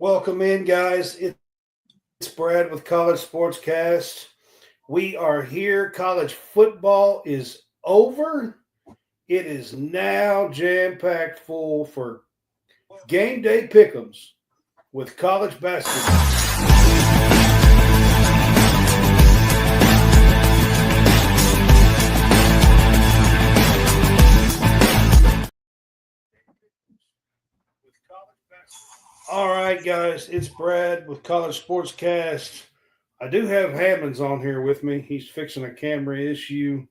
Welcome in, guys. It's Brad with College SportsCast. We are here. College football is over. It is now jam-packed full for game day pick'ems with college basketball. All right, guys, it's Brad with College SportsCast. I do have Hammonds on here with me. He's fixing a camera issue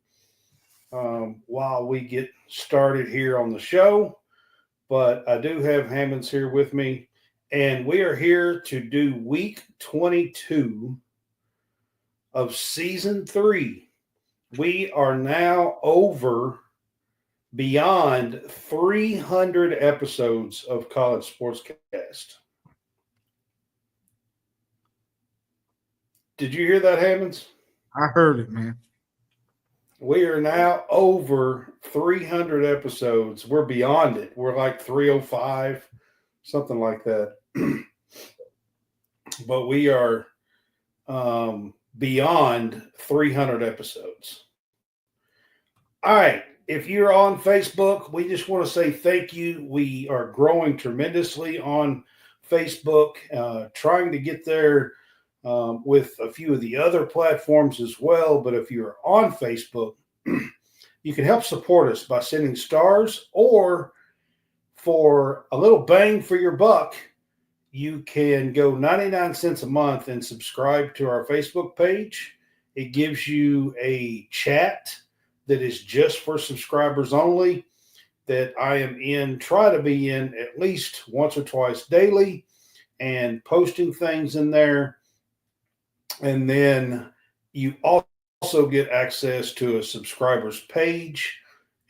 while we get started here on the show. But I do have Hammonds here with me, and we are here to do week 22 of season 3. We are now beyond 300 episodes of College SportsCast. Did you hear that, Hammonds? I heard it, man. We are now over 300 episodes. We're beyond it. We're like 305, something like that. But we are beyond 300 episodes. All right. If you're on Facebook, we just want to say thank you. We are growing tremendously on Facebook, trying to get there with a few of the other platforms as well. But if you're on Facebook, you can help support us by sending stars, or for a little bang for your buck, you can go 99 cents a month and subscribe to our Facebook page. It gives you a chat that is just for subscribers only, that I am try to be in at least once or twice daily, and posting things in there. And then you also get access to a subscribers page,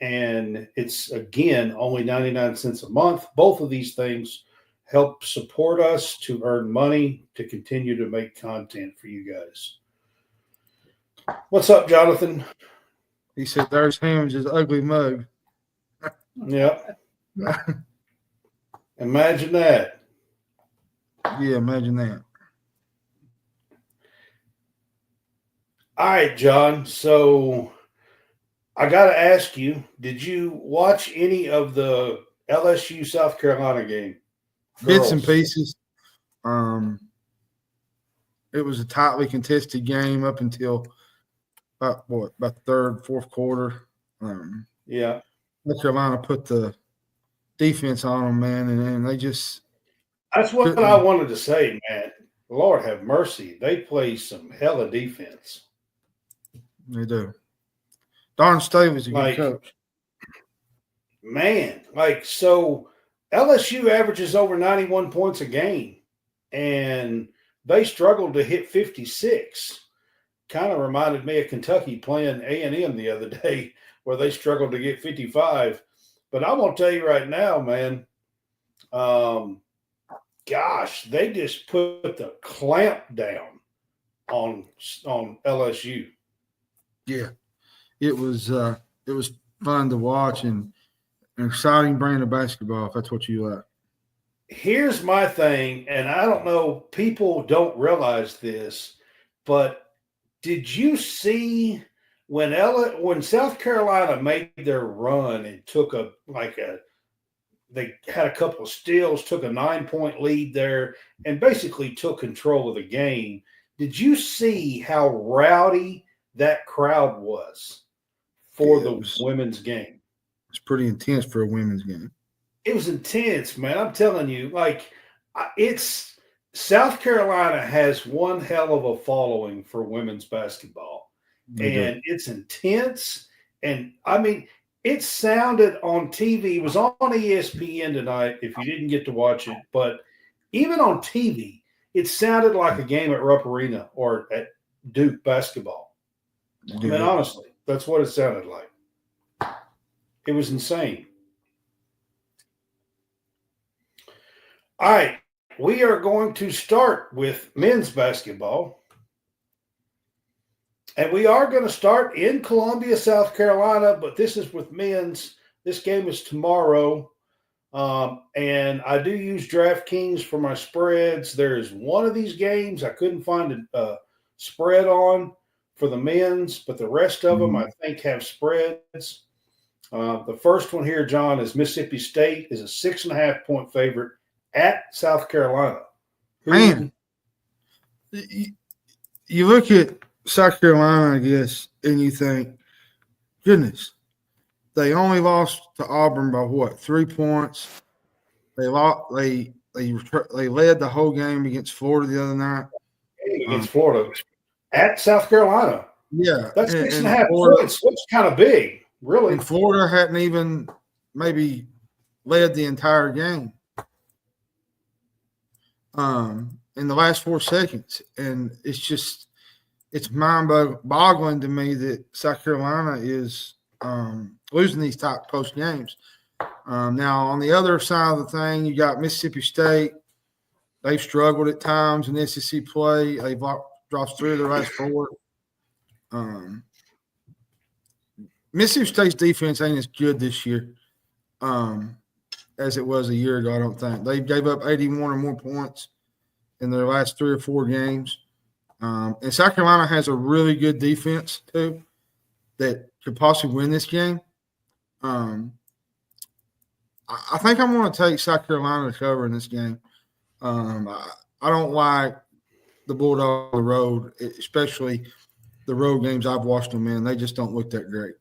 and it's, again, only 99 cents a month. Both of these things help support us to earn money to continue to make content for you guys. What's up, Jonathan? He said, "There's Hammonds' ugly mug." Yep. Imagine that. Yeah, imagine that. All right, John. So I got to ask you, did you watch any of the LSU South Carolina game? Bits and pieces. It was a tightly contested game up until about third, fourth quarter. Yeah. North Carolina put the defense on them, man, and they just – That's what I wanted to say, man. Lord have mercy. They play some hella defense. They do. Darn State was a good coach. Man, so LSU averages over 91 points a game, and they struggled to hit 56. Kind of reminded me of Kentucky playing A&M the other day, where they struggled to get 55. But I'm going to tell you right now, man, gosh, they just put the clamp down on LSU. Yeah, it was fun to watch and an exciting brand of basketball, if that's what you like. Here's my thing, and I don't know, people don't realize this, but did you see when South Carolina made their run and took they had a couple of steals, took a 9-point lead there, and basically took control of the game? Did you see how rowdy that crowd was for the women's game? It's pretty intense for a women's game. It was intense, man. I'm telling you, it's South Carolina has one hell of a following for women's basketball. And it's intense. And, I mean, it sounded on TV. It was on ESPN tonight if you didn't get to watch it. But even on TV, it sounded like a game at Rupp Arena or at Duke basketball. I mean, honestly, that's what it sounded like. It was insane. All right. We are going to start with men's basketball. And we are going to start in Columbia, South Carolina, but this is with men's. This game is tomorrow. And I do use DraftKings for my spreads. There's one of these games I couldn't find a spread on for the men's, but the rest of them I think have spreads. The first one here, John, is Mississippi State is a 6.5-point favorite at South Carolina. Man, you look at South Carolina, I guess, and you think, goodness, they only lost to Auburn by what, 3 points? They led the whole game against Florida the other night. Against Florida at South Carolina. Yeah, that's 6.5 points. That's kind of big, really. And Florida hadn't even maybe led the entire game in the last 4 seconds. And it's mind-boggling to me that South Carolina is losing these top close games. Now, on the other side of the thing, you got Mississippi State. They've struggled at times in SEC play. They've dropped 3 of their last 4. Mississippi State's defense ain't as good this year as it was a year ago, I don't think. They gave up 81 or more points in their last 3 or 4 games. And South Carolina has a really good defense, too, that could possibly win this game. I think I'm going to take South Carolina to cover in this game. I don't like the Bulldogs on the road, especially the road games I've watched them in. They just don't look that great.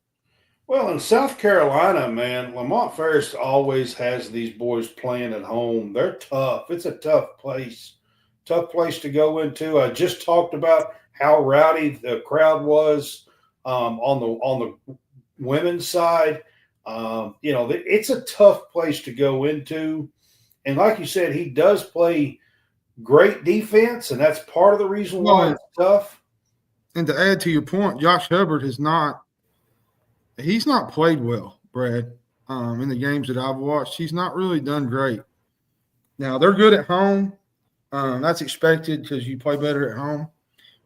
Well, in South Carolina, man, Lamont Ferris always has these boys playing at home. They're tough. It's a tough place to go into. I just talked about how rowdy the crowd was on the women's side. It's a tough place to go into. And like you said, he does play great defense, and that's part of the reason why it's tough. And to add to your point, Josh Hubbard he's not played well, Brad, in the games that I've watched. He's not really done great. Now, they're good at home. That's expected because you play better at home.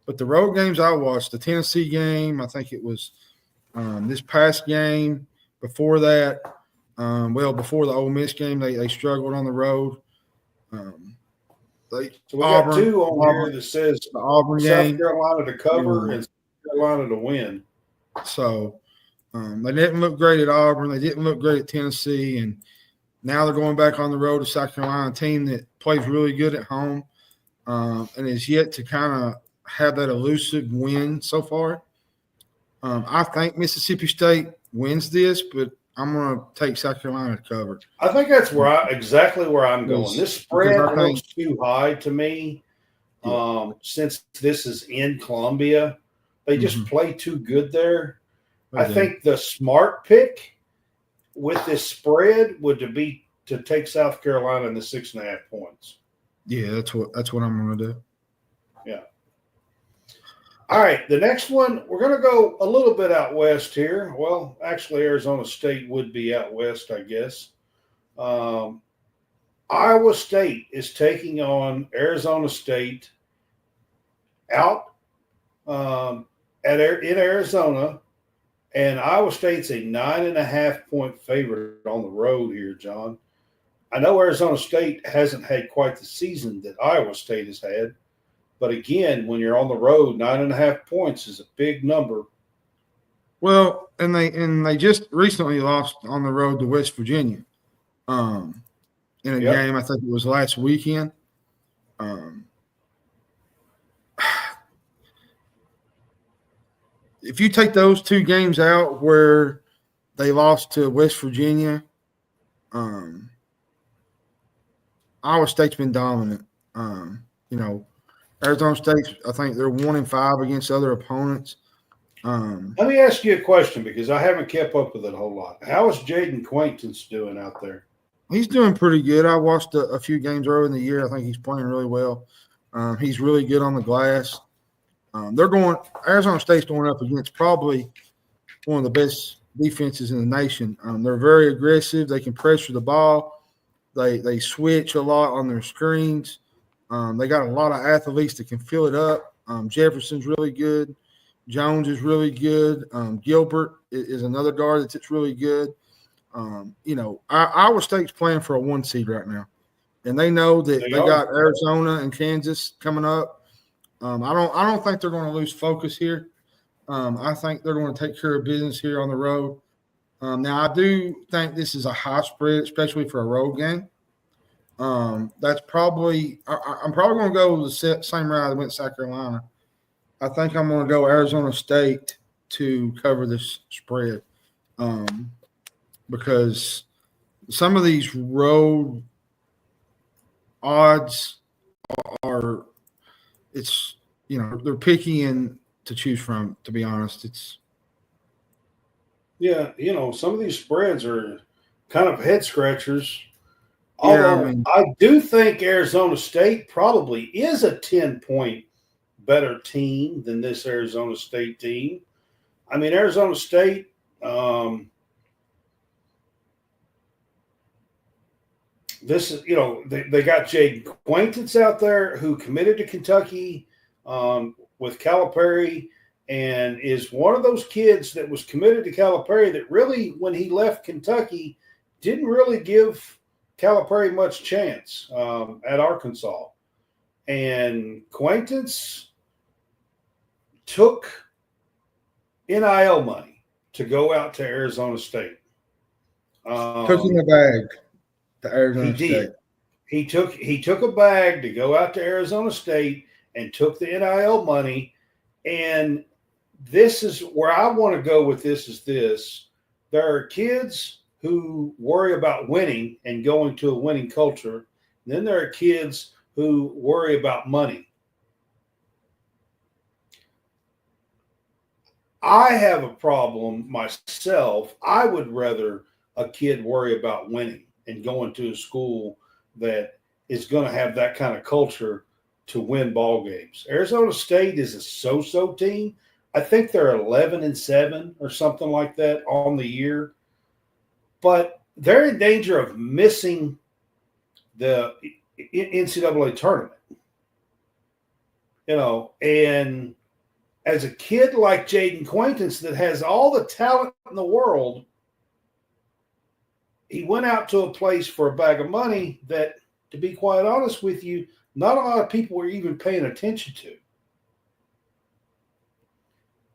But the road games I watched, the Tennessee game, I think it was this past game, before that, before the Ole Miss game, they struggled on the road. So we got 2 on here that says the Auburn South game, Carolina to cover and South Carolina to win. So they didn't look great at Auburn. They didn't look great at Tennessee. And now they're going back on the road to South Carolina, a team that plays really good at home and is yet to kind of have that elusive win so far. I think Mississippi State wins this, but I'm going to take South Carolina to cover. I think that's exactly where I'm going. This spread looks too high to me. Since this is in Columbia, they just play too good there. I think the smart pick with this spread would be to take South Carolina in the 6.5 points. Yeah, that's what I'm going to do. Yeah. All right, the next one, we're going to go a little bit out west here. Well, actually, Arizona State would be out west, I guess. Iowa State is taking on Arizona State out in Arizona, and Iowa State's a 9.5-point favorite on the road here, John. I know Arizona State hasn't had quite the season that Iowa State has had. But again, when you're on the road, 9.5 points is a big number. Well, and they just recently lost on the road to West Virginia in a game. I think it was last weekend. If you take those 2 games out where they lost to West Virginia, Iowa State's been dominant. Arizona State, I think they're 1-5 against other opponents. Let me ask you a question because I haven't kept up with it a whole lot. How is Jaden Quaintance doing out there? He's doing pretty good. I watched a few games earlier in the year. I think he's playing really well. He's really good on the glass. Arizona State's going up against probably one of the best defenses in the nation. They're very aggressive. They can pressure the ball. They switch a lot on their screens. They got a lot of athletes that can fill it up. Jefferson's really good. Jones is really good. Gilbert is another guard that's really good. Iowa State's playing for a 1 seed right now, and they know that they got Arizona and Kansas coming up. I don't think they're going to lose focus here. I think they're going to take care of business here on the road. Now, I do think this is a high spread, especially for a road game. That's probably I'm probably going to go the same route I went South Carolina. I think I'm going to go Arizona State to cover this spread because some of these road odds are they're picky and to choose from. To be honest, some of these spreads are kind of head scratchers. Although I do think Arizona State probably is a 10-point better team than this Arizona State team. I mean, Arizona State, this is, they got Jaden Quaintance out there who committed to Kentucky with Calipari and is one of those kids that was committed to Calipari that really, when he left Kentucky, didn't really give Calipari much chance at Arkansas. And Quaintance took NIL money to go out to Arizona State. Took him a bag to Arizona State. He took a bag to go out to Arizona State and took the NIL money. And this is where I want to go with this is this. There are kids who worry about winning and going to a winning culture. And then there are kids who worry about money. I have a problem myself. I would rather a kid worry about winning and going to a school that is going to have that kind of culture to win ball games. Arizona State is a so-so team. I think they're 11-7 or something like that on the year. But they're in danger of missing the NCAA tournament. And as a kid like Jaden Quaintance that has all the talent in the world, he went out to a place for a bag of money that, to be quite honest with you, not a lot of people were even paying attention to.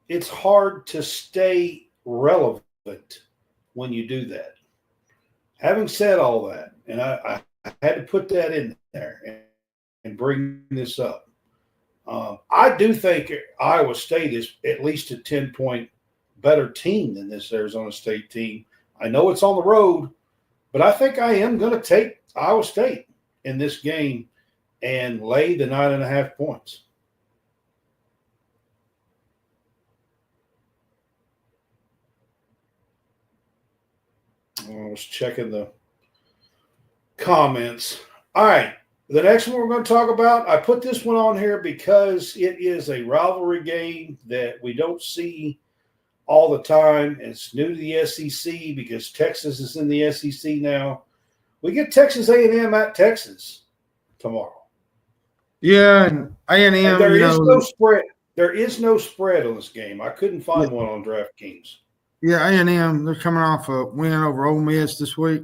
It's hard to stay relevant when you do that. Having said all that, and I had to put that in there and bring this up, I do think Iowa State is at least a 10-point better team than this Arizona State team. I know it's on the road, but I think I am going to take Iowa State in this game and lay the 9.5 points. I was checking the comments. All right. The next one we're going to talk about, I put this one on here because it is a rivalry game that we don't see all the time. It's new to the SEC because Texas is in the SEC now. We get Texas A&M at Texas tomorrow. Yeah, and A&M. And there is no spread. There is no spread on this game. I couldn't find one on DraftKings. Yeah, A&M, they're coming off a win over Ole Miss this week.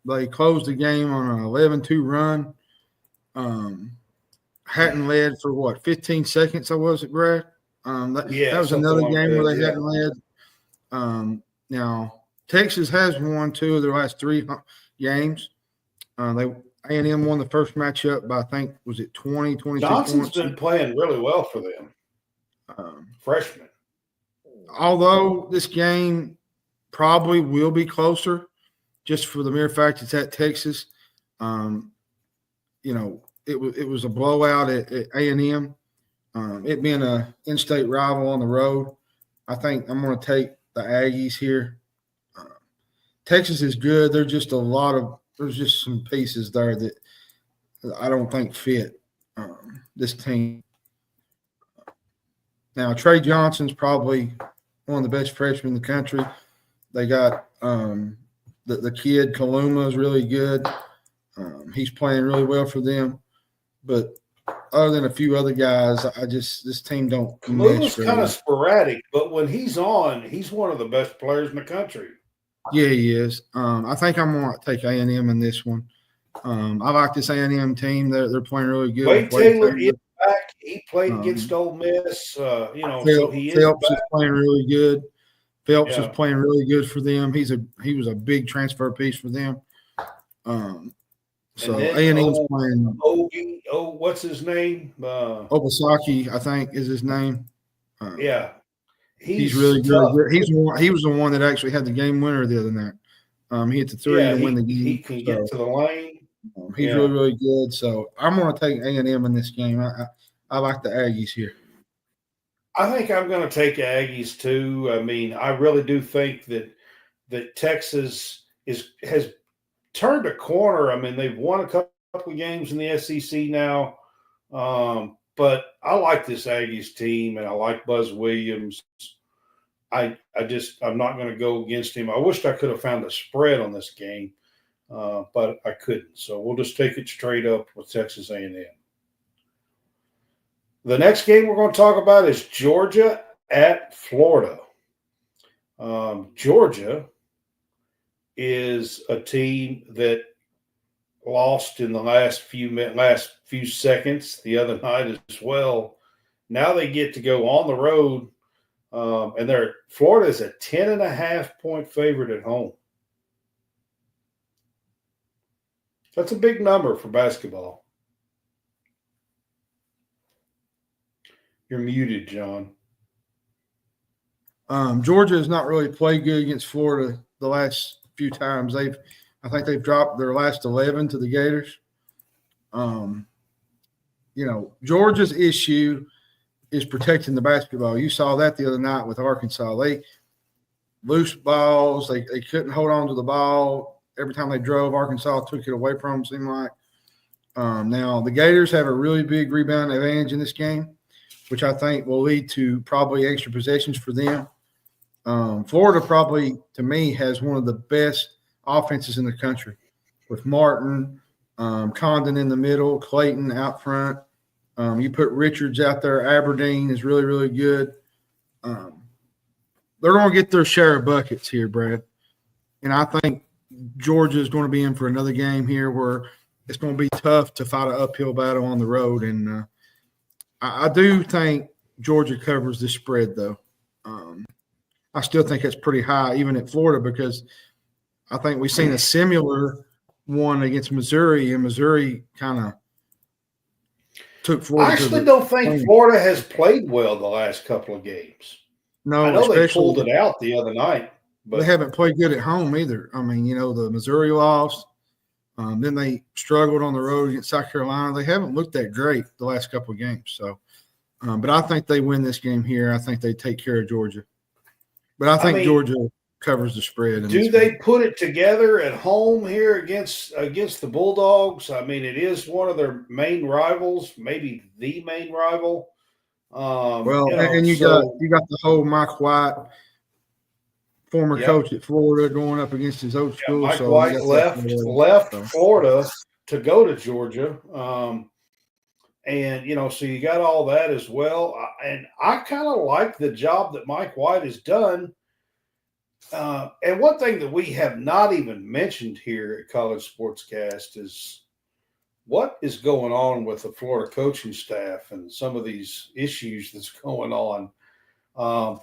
They closed the game on an 11-2 run. Hadn't led for, 15 seconds, was it, Brad? That was another game where they hadn't led. Now, Texas has won 2 of their last 3 games. A&M won the first matchup by, I think, was it 20, 22 Johnson's points? been playing really well for them. Freshman. Although this game probably will be closer, just for the mere fact it's at Texas. It was a blowout at A&M. It being an in-state rival on the road, I think I'm going to take the Aggies here. Texas is good. There's just some pieces there that I don't think fit this team. Now, Trey Johnson's probably one of the best freshmen in the country. They got the kid Kaluma is really good. He's playing really well for them. But other than a few other guys, this team don't. Kaluma's kind of sporadic, but when he's on, he's one of the best players in the country. Yeah, he is. I think I'm going to take A&M in this one. I like this A&M team. They're playing really good. Wade With Wade Taylor is Taylor. back. He played against Um, Ole Miss, so he is Phelps back. is playing really good. Phelps is Yeah. playing really good for them. He was a big transfer piece for them. And So then A&M's playing. what's his name? Obasaki, I think, is his name. Yeah, He's he's really, really tough. good. He was the one that actually had the game winner the other night. He hit the three Yeah, to win the he game. can get So to the lane. he's Yeah, really, really good. So I'm going to take A&M in this game. I like the Aggies here. I think I'm going to take Aggies too. I mean, I really do think that Texas has turned a corner. I mean, they've won a couple of games in the SEC now, but I like this Aggies team, and I like Buzz Williams. I'm not going to go against him. I wished I could have found a spread on this game, but I couldn't. So we'll just take it straight up with Texas A&M. The next game we're going to talk about is Georgia at Florida. Georgia is a team that lost in the last few seconds the other night as well. Now they get to go on the road, and Florida is a 10.5-point favorite at home. That's a big number for basketball. You're muted, John. Georgia has not really played good against Florida the last few times. I think they've dropped their last 11 to the Gators. Georgia's issue is protecting the basketball. You saw that the other night with Arkansas. They loose balls. They couldn't hold on to the ball. Every time they drove, Arkansas took it away from them, seemed like. Now, the Gators have a really big rebound advantage in this game, which I think will lead to probably extra possessions for them. Florida probably, to me, has one of the best offenses in the country with Martin, Condon in the middle, Clayton out front. You put Richards out there. Aberdeen is really, really good. They're going to get their share of buckets here, Brad. And I think Georgia is going to be in for another game here where it's going to be tough to fight an uphill battle on the road. And I do think Georgia covers the spread, though. I still think it's pretty high, even at Florida, because I think we've seen a similar one against Missouri, and Missouri kind of took Florida. I actually don't think Florida has played well the last couple of games. No, I know they pulled it out the other night, but they haven't played good at home either. I mean, the Missouri lost. Then they struggled on the road against South Carolina. They haven't looked that great the last couple of games. So, but I think they win this game here. I think they take care of Georgia. But I think Georgia covers the spread. Do they put it together at home here against the Bulldogs? I mean, it is one of their main rivals, maybe the main rival. And you got the whole Mike White, former coach at Florida, going up against his old school. Mike White left Florida to go to Georgia. So you got all that as well. And I kind of like the job that Mike White has done. And one thing that we have not even mentioned here at College SportsCast is what is going on with the Florida coaching staff and some of these issues that's going on.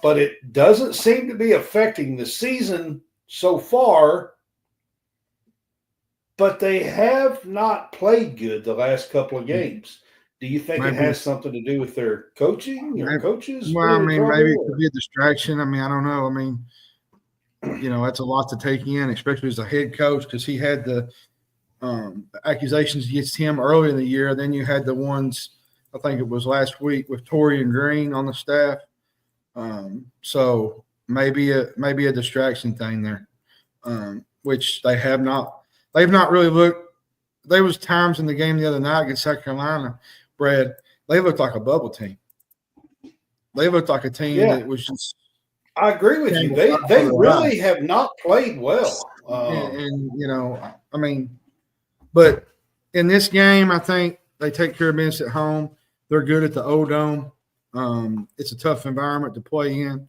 But it doesn't seem to be affecting the season so far. But they have not played good the last couple of games. Do you think it has something to do with their coaching or coaches? Well, I mean, maybe it could be a distraction. I mean, I don't know. I mean, that's a lot to take in, especially as a head coach, because he had the accusations against him early in the year. Then you had the ones, I think it was last week, with Torian Green on the staff. So maybe a distraction thing there, which they have not. They've not really looked. There was times in the game the other night against South Carolina, Brad. They looked like a bubble team. They looked like a team that was just. I agree with you. They really have not played well. But in this game, I think they take care of business at home. They're good at the O-Dome. It's a tough environment to play in.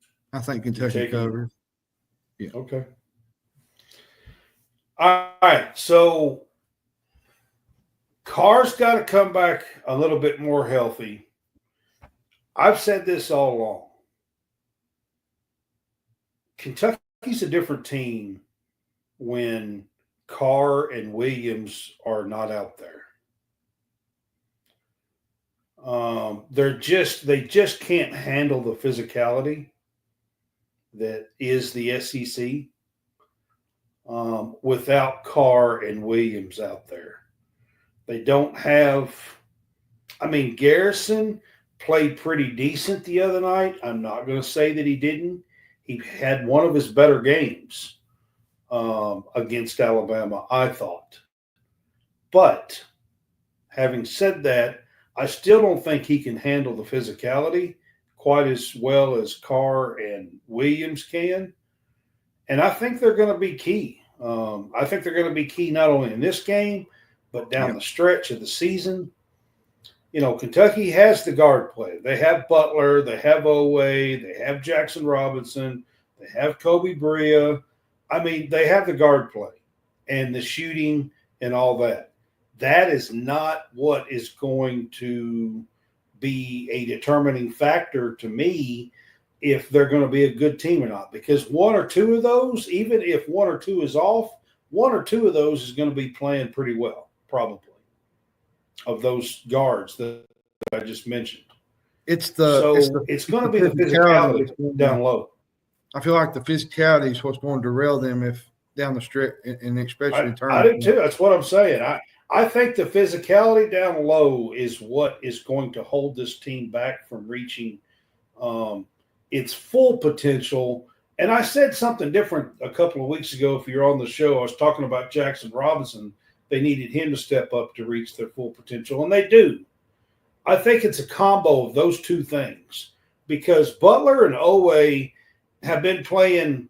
I think Kentucky covers. Yeah. Okay. All right. So Carr's got to come back a little bit more healthy. I've said this all along. Kentucky's a different team when Carr and Williams are not out there. They just can't handle the physicality that is the SEC without Carr and Williams out there. They don't have. I mean, Garrison played pretty decent the other night. I'm not going to say that he didn't. He had one of his better games against Alabama, I thought. But having said that, I still don't think he can handle the physicality quite as well as Carr and Williams can. And I think they're going to be key. I think they're going to be key not only in this game, but down the stretch of the season. You know, Kentucky has the guard play. They have Butler, they have Owe, they have Jackson Robinson, they have Kobe Bria. I mean, they have the guard play and the shooting and all that. That is not what is going to be a determining factor to me if they're going to be a good team or not. Because one or two of those, even if one or two is off, one or two of those is going to be playing pretty well, probably, of those guards that I just mentioned. It's going to be the physicality down low. I feel like the physicality is what's going to derail them if down the stretch, and especially I do too. That's what I'm saying. I think the physicality down low is what is going to hold this team back from reaching its full potential. And I said something different a couple of weeks ago. If you're on the show, I was talking about Jackson Robinson. They needed him to step up to reach their full potential, and they do. I think it's a combo of those two things because Butler and Owe have been playing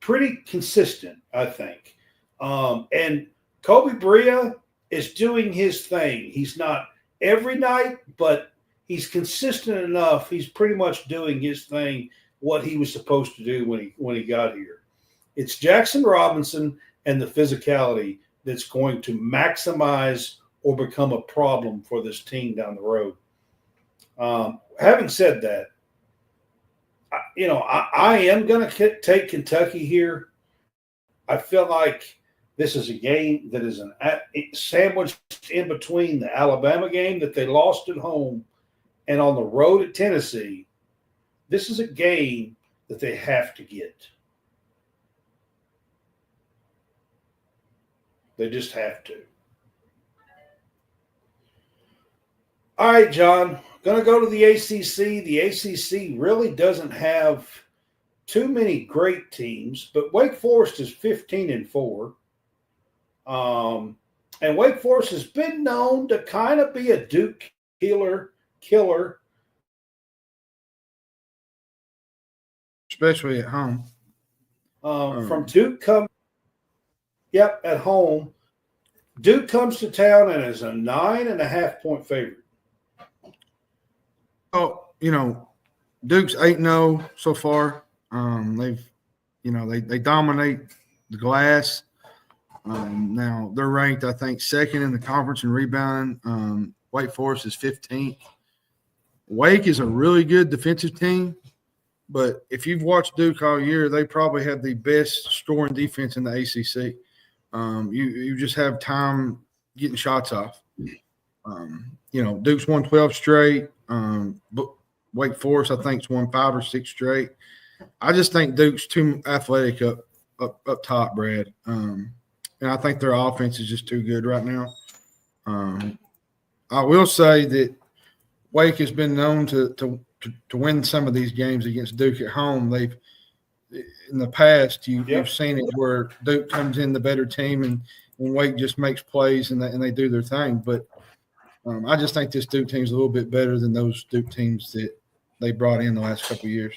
pretty consistent, I think. And Kobe Bria is doing his thing. He's not every night, but he's consistent enough. He's pretty much doing his thing, what he was supposed to do when he got here. It's Jackson Robinson and the physicality that's going to maximize or become a problem for this team down the road. Having said that, I am going to take Kentucky here. I feel like this is a game that is sandwiched in between the Alabama game that they lost at home and on the road at Tennessee. This is a game that they have to get. They just have to. All right, John, going to go to the ACC. The ACC really doesn't have too many great teams, but Wake Forest is 15-4. And Wake Forest has been known to kind of be a Duke killer. Especially at home. From Duke at home. Duke comes to town and is a 9.5-point favorite. Oh, Duke's 8-0 so far. They dominate the glass. Now they're ranked, I think, second in the conference in rebounding. Wake Forest is 15th. Wake is a really good defensive team, but if you've watched Duke all year, they probably have the best scoring defense in the ACC. You just have time getting shots off. Duke's won 12 straight. But Wake Forest, I think, has won 5 or 6 straight. I just think Duke's too athletic up top, Brad. And I think their offense is just too good right now. I will say that Wake has been known to win some of these games against Duke at home. They've in the past you've seen it where Duke comes in the better team and Wake just makes plays and they do their thing. But I just think this Duke team's a little bit better than those Duke teams that they brought in the last couple of years.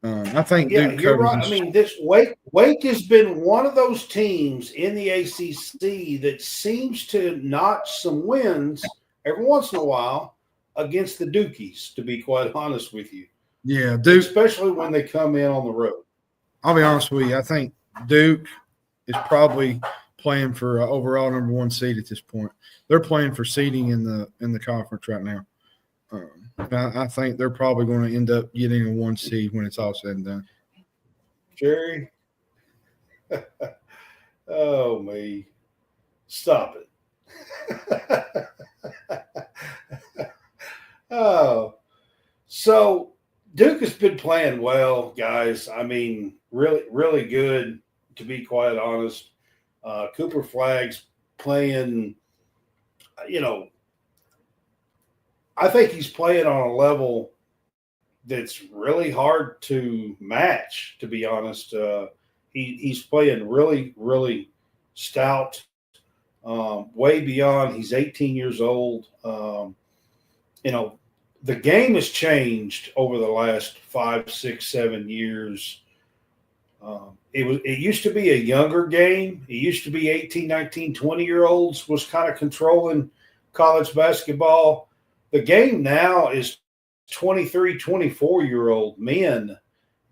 I think Duke you're right. I mean, this Wake has been one of those teams in the ACC that seems to notch some wins every once in a while against the Dukies, to be quite honest with you. Yeah, Duke. especially when they come in on the road. I'll be honest with you. I think Duke is probably playing for overall number 1 seed at this point. They're playing for seeding in the conference right now. I think they're probably going to end up getting a 1 seed when it's all said and done. Jerry, oh me, stop it. Oh, so Duke has been playing well, guys. I mean, really, really good, to be quite honest. Cooper Flagg's playing, I think he's playing on a level that's really hard to match, to be honest. He's playing really, really stout, way beyond. He's 18 years old. The game has changed over the last 5, 6, 7 years. It used to be a younger game. It used to be 18, 19, 20-year-olds was kind of controlling college basketball. The game now is 23, 24-year-old men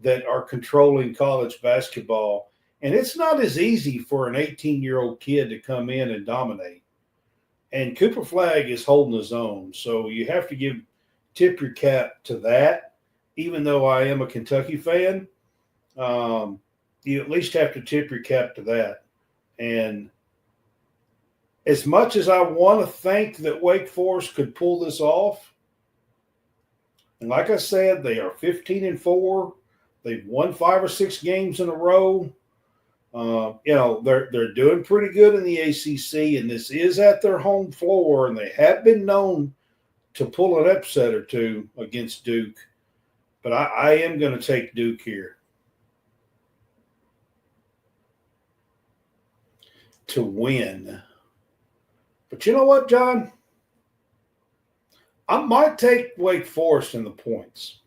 that are controlling college basketball. And it's not as easy for an 18-year-old kid to come in and dominate. And Cooper Flagg is holding his own. So you have to tip your cap to that. Even though I am a Kentucky fan, you at least have to tip your cap to that. And as much as I want to think that Wake Forest could pull this off, and like I said, they are 15-4. They've won 5 or 6 games in a row. They're doing pretty good in the ACC, and this is at their home floor, and they have been known to pull an upset or two against Duke. But I am going to take Duke here to win. But you know what, John? I might take Wake Forest in the points.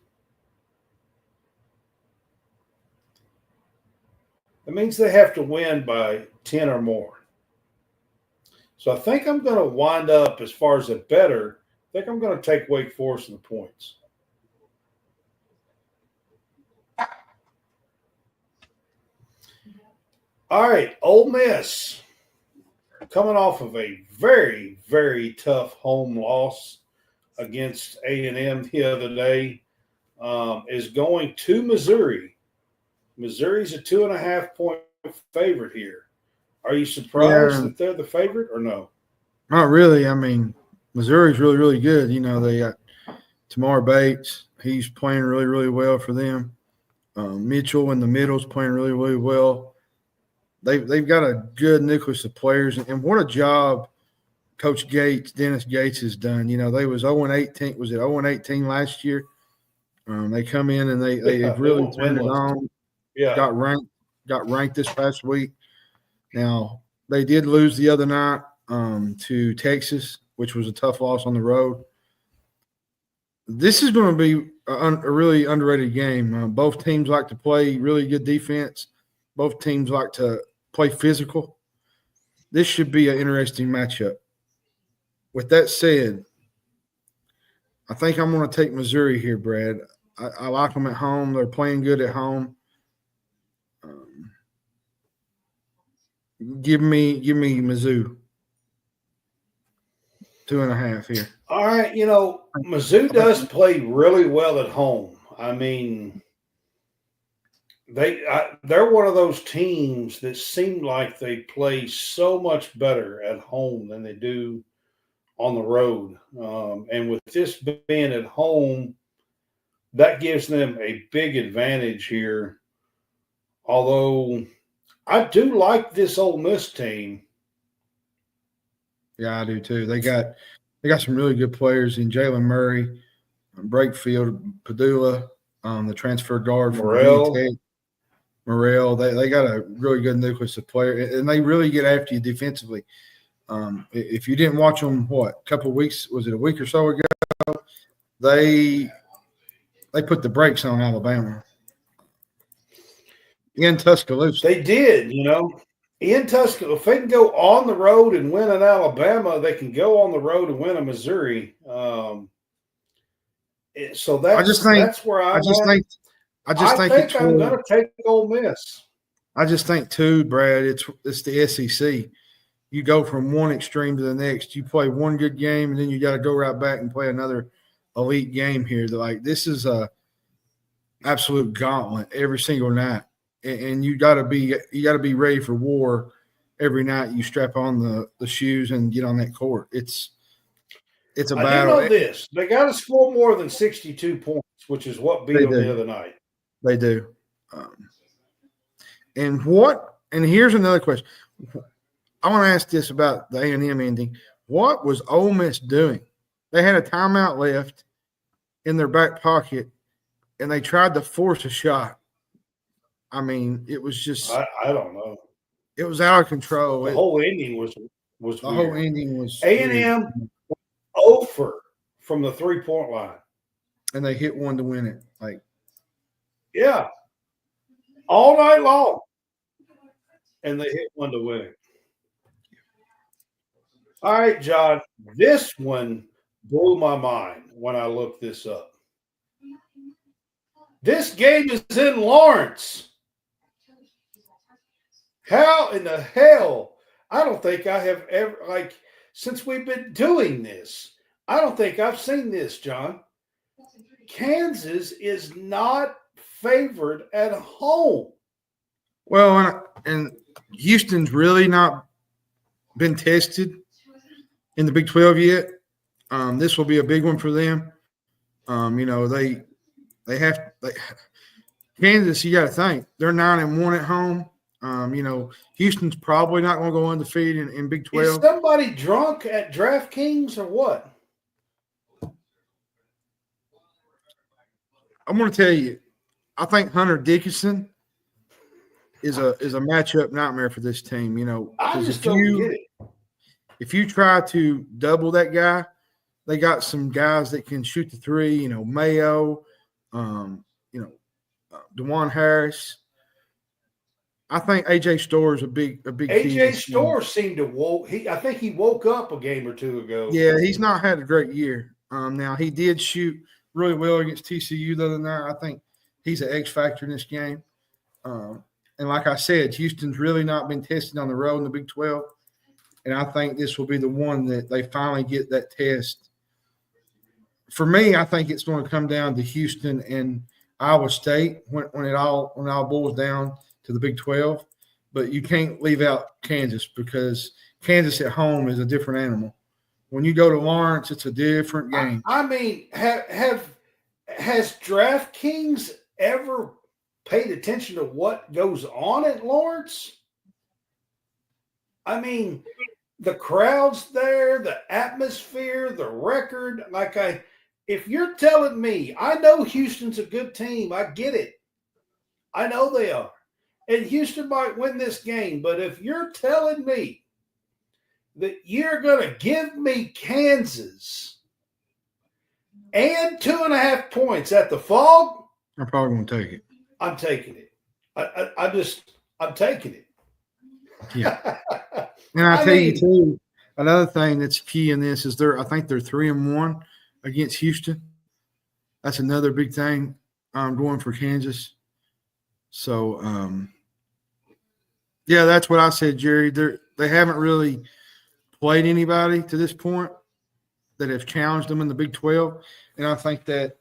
That means they have to win by 10 or more. So I think I'm going to wind up, as far as a better, I think I'm going to take Wake Forest in the points. All right, Ole Miss, coming off of a very, very tough home loss against A&M the other day, is going to Missouri. Missouri's a 2.5-point favorite here. Are you surprised that they're the favorite or no? Not really. I mean, Missouri's really, really good. They got Tamar Bates. He's playing really, really well for them. Mitchell in the middle is playing really, really well. They've got a good nucleus of players, and what a job Coach Dennis Gates has done. They was 0-18. Was it 0-18 last year? They come in and they've really turned it on. Yeah, got ranked this past week. Now they did lose the other night to Texas, which was a tough loss on the road. This is going to be a really underrated game. Both teams like to play really good defense. Both teams like to play physical. This should be an interesting matchup. With that said, I think I'm going to take Missouri here, Brad. I like them at home. They're playing good at home. Give me Mizzou. 2.5 here. All right, Mizzou does play really well at home. I mean, they're one of those teams that seem like they play so much better at home than they do on the road. And with this being at home, that gives them a big advantage here. Although I do like this Ole Miss team. Yeah, I do too. They got some really good players in Jalen Murray, Brakefield, Padula, the transfer guard from Morrell. Morrell. They got a really good nucleus of players, and they really get after you defensively. If you didn't watch them, a couple of weeks, was it a week or so ago? They put the brakes on Alabama in Tuscaloosa. They did, in Tuscaloosa. If they can go on the road and win in Alabama, they can go on the road and win in Missouri. So I just think that's where I'm I just at. think I just think it's I'm going to take Ole Miss. I just think too, Brad. It's the SEC. You go from one extreme to the next. You play one good game, and then you got to go right back and play another elite game here. Like this is a absolute gauntlet every single night, and you got to be ready for war every night. You strap on the shoes and get on that court. It's a I do battle. know this: they got to score more than 62 points, which is what beat They them do. the other night. They do. And here's another question. I want to ask this about the A&M ending. What was Ole Miss doing? They had a timeout left in their back pocket, and they tried to force a shot. I mean, it was just I don't know. it was out of control. The whole ending was the weird. whole ending was A&M over from the 3-point line, and they hit one to win it. yeah, all night long, and they hit one to win it. All right, John, this one blew my mind when I looked this up. This game is in Lawrence. How in the hell? I don't think I have ever, since we've been doing this, I don't think I've seen this, John. Kansas is not favored at home. Well, and Houston's really not been tested in the Big 12 yet. This will be a big one for them. They have Kansas. You got to think they're 9-1 at home. Houston's probably not going to go undefeated in Big 12. Is somebody drunk at DraftKings or what? I'm going to tell you, I think Hunter Dickinson is a matchup nightmare for this team. I just don't get it. If you try to double that guy, they got some guys that can shoot the three. Mayo, DeJuan Harris. I think AJ Storr is a big. AJ Storr seemed to woke. I think he woke up a game or two ago. Yeah, he's not had a great year. Now he did shoot really well against TCU the other night. I think he's an X factor in this game. And like I said, Houston's really not been tested on the road in the Big 12. And I think this will be the one that they finally get that test. For me, I think it's going to come down to Houston and Iowa State when it all boils down to the Big 12. But you can't leave out Kansas because Kansas at home is a different animal. When you go to Lawrence, it's a different game. I mean, has DraftKings ever paid attention to what goes on at Lawrence? I mean, the crowd's there, the atmosphere, the record. If you're telling me, I know Houston's a good team. I get it. I know they are. And Houston might win this game. But if you're telling me that you're going to give me Kansas and 2.5 points at the Fog, I'm probably going to take it. I'm taking it. I'm taking it. Yeah. And I tell you too, another thing that's key in this is I think they're 3-1 against Houston. That's another big thing going for Kansas. So, yeah, that's what I said, Jerry. They haven't really played anybody to this point that have challenged them in the Big 12, and I think that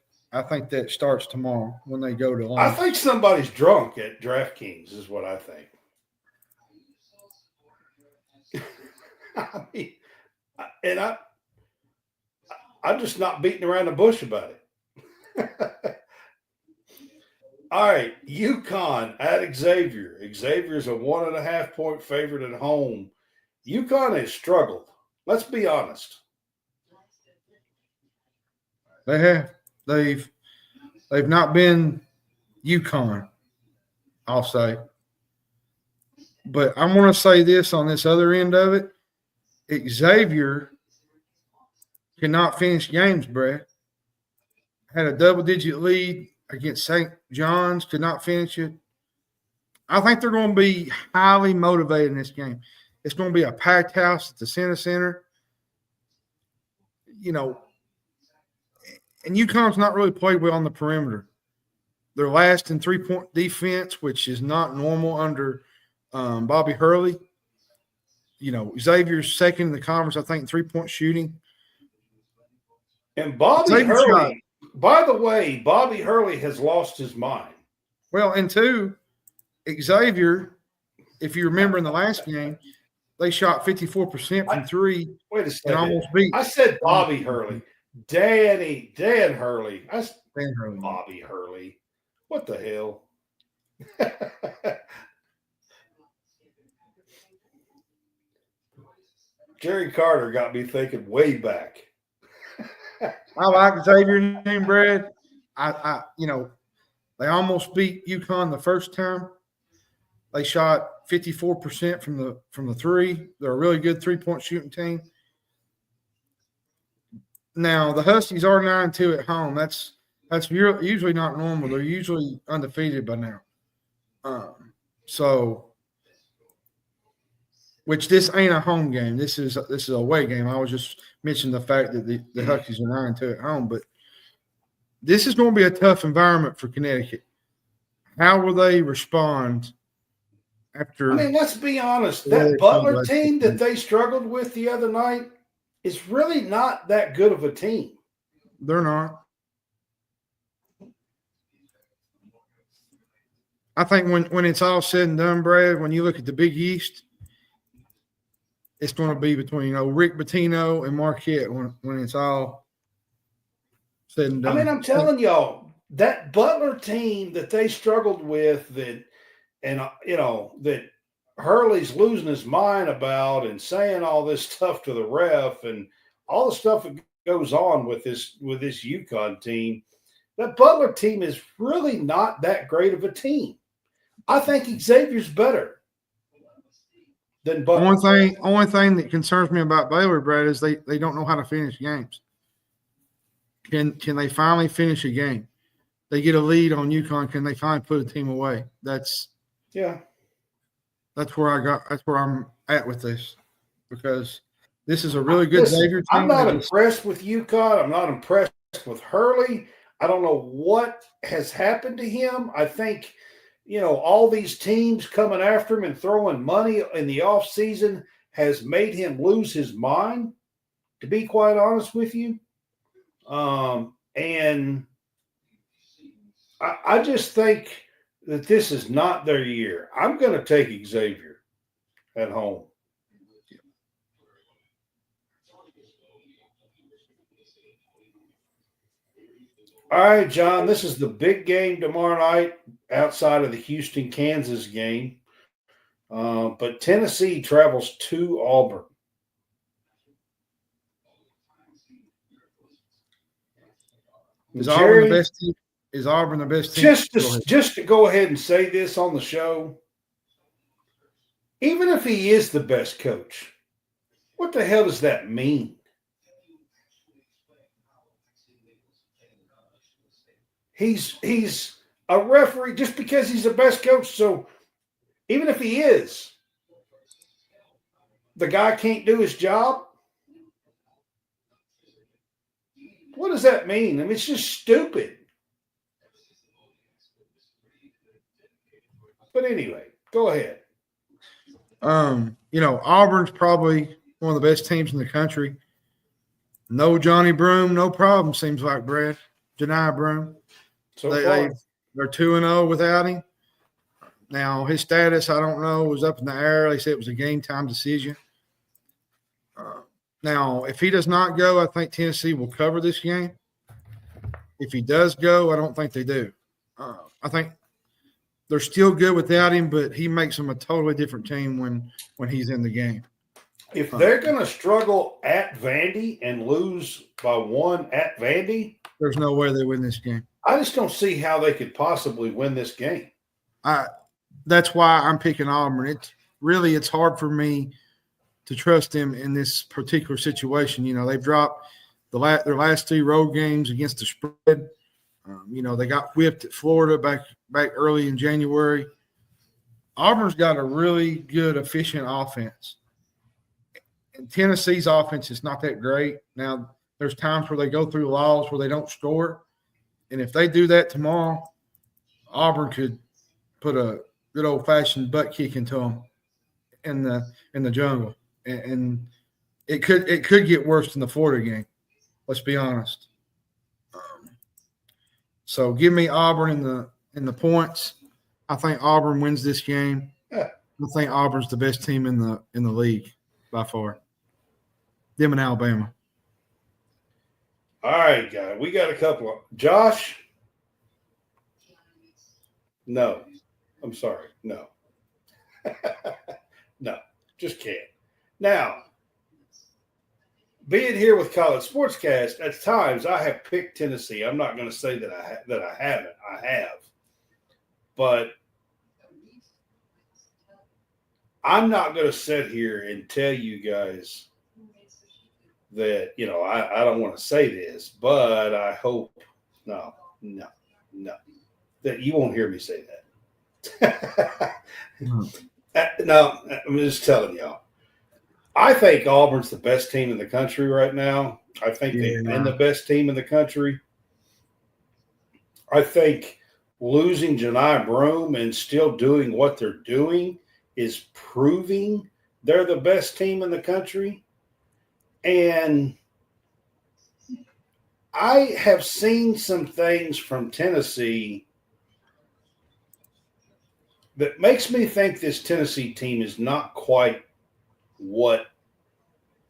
starts tomorrow when they go to Lawrence. I think somebody's drunk at DraftKings is what I think. I mean, and I'm just not beating around the bush about it. All right, UConn at Xavier. Xavier's a 1.5 point favorite at home. UConn has struggled. Let's be honest. They have. They've not been UConn, I'll say. But I'm going to say this on this other end of it. Xavier cannot finish games, Brad. Had a double-digit lead against St. John's, could not finish it. I think they're going to be highly motivated in this game. It's going to be a packed house at the center. And UConn's not really played well on the perimeter. They're last in three-point defense, which is not normal under Bobby Hurley. Xavier's second in the conference, I think, in three-point shooting. And Bobby Hurley, by the way, Bobby Hurley has lost his mind. Well, and two, Xavier, if you remember in the last game, they shot 54% from three. Wait a second. And almost beat. I said Bobby Hurley. Dan Hurley. Dan Hurley. Bobby Hurley. What the hell? Jerry Carter got me thinking way back. I like Xavier's name, Brad. They almost beat UConn the first time. They shot 54% from the three. They're a really good three-point shooting team. Now the Huskies are 9-2 at home. That's usually not normal. They're usually undefeated by now. Which this ain't a home game. This is a away game. I was just mentioning the fact that the Huskies are 9-2 at home, but this is going to be a tough environment for Connecticut. How will they respond after? I mean, let's be honest. That Butler team that they struggled with the other night is really not that good of a team. They're not. I think when it's all said and done, Brad, when you look at the Big East, it's going to be between Rick Pitino and Marquette when it's all said and done. I mean, I'm telling y'all, that Butler team that they struggled with that Hurley's losing his mind about and saying all this stuff to the ref and all the stuff that goes on with this UConn team, that Butler team is really not that great of a team. I think Xavier's better than Butler. Only thing that concerns me about Baylor, Brad, is they don't know how to finish games. Can they finally finish a game? They get a lead on UConn. Can they finally put a team away? That's where I'm at with this, because this is a really good Xavier team. I'm not impressed with UConn. I'm not impressed with Hurley. I don't know what has happened to him. I think, all these teams coming after him and throwing money in the offseason has made him lose his mind, to be quite honest with you. And I just think that this is not their year. I'm going to take Xavier at home. All right, John, this is the big game tomorrow night outside of the Houston, Kansas game. But Tennessee travels to Auburn. Is Auburn the best team? Is Auburn the best team? Just to go ahead and say this on the show, even if he is the best coach, what the hell does that mean? He's a referee just because he's the best coach. So even if he is, the guy can't do his job. What does that mean? I mean, it's just stupid. But anyway, go ahead. Auburn's probably one of the best teams in the country. No Johnny Broom, no problem, seems like, Brad. Janai Broom. They're 2-0 without him. Now, his status, I don't know, was up in the air. They said it was a game-time decision. Now, if he does not go, I think Tennessee will cover this game. If he does go, I don't think they do. I think they're still good without him, but he makes them a totally different team when he's in the game. If they're going to struggle at Vandy and lose by one at Vandy, there's no way they win this game. I just don't see how they could possibly win this game. That's why I'm picking Auburn. It's hard for me to trust them in this particular situation. They've dropped their last 3 road games against the spread. They got whipped at Florida back early in January. Auburn's got a really good, efficient offense. And Tennessee's offense is not that great. Now, There's times where they go through laws where they don't score. And if they do that tomorrow, Auburn could put a good old-fashioned butt kick into them in the jungle. And it could get worse than the Florida game. Let's be honest. So give me Auburn in the points. I think Auburn wins this game. Yeah. I think Auburn's the best team in the league by far. Them and Alabama. All right, guys. We got a couple of Josh. No. I'm sorry. No. No. Just can't. Now, being here with College SportsCast, at times I have picked Tennessee. I'm not going to say that I haven't. I have. But I'm not going to sit here and tell you guys that, I don't want to say this, but I hope no, that you won't hear me say that. No, I'm just telling y'all. I think Auburn's the best team in the country right now. I think they've been the best team in the country. I think losing Janai Broome and still doing what they're doing is proving they're the best team in the country. And I have seen some things from Tennessee that makes me think this Tennessee team is not quite what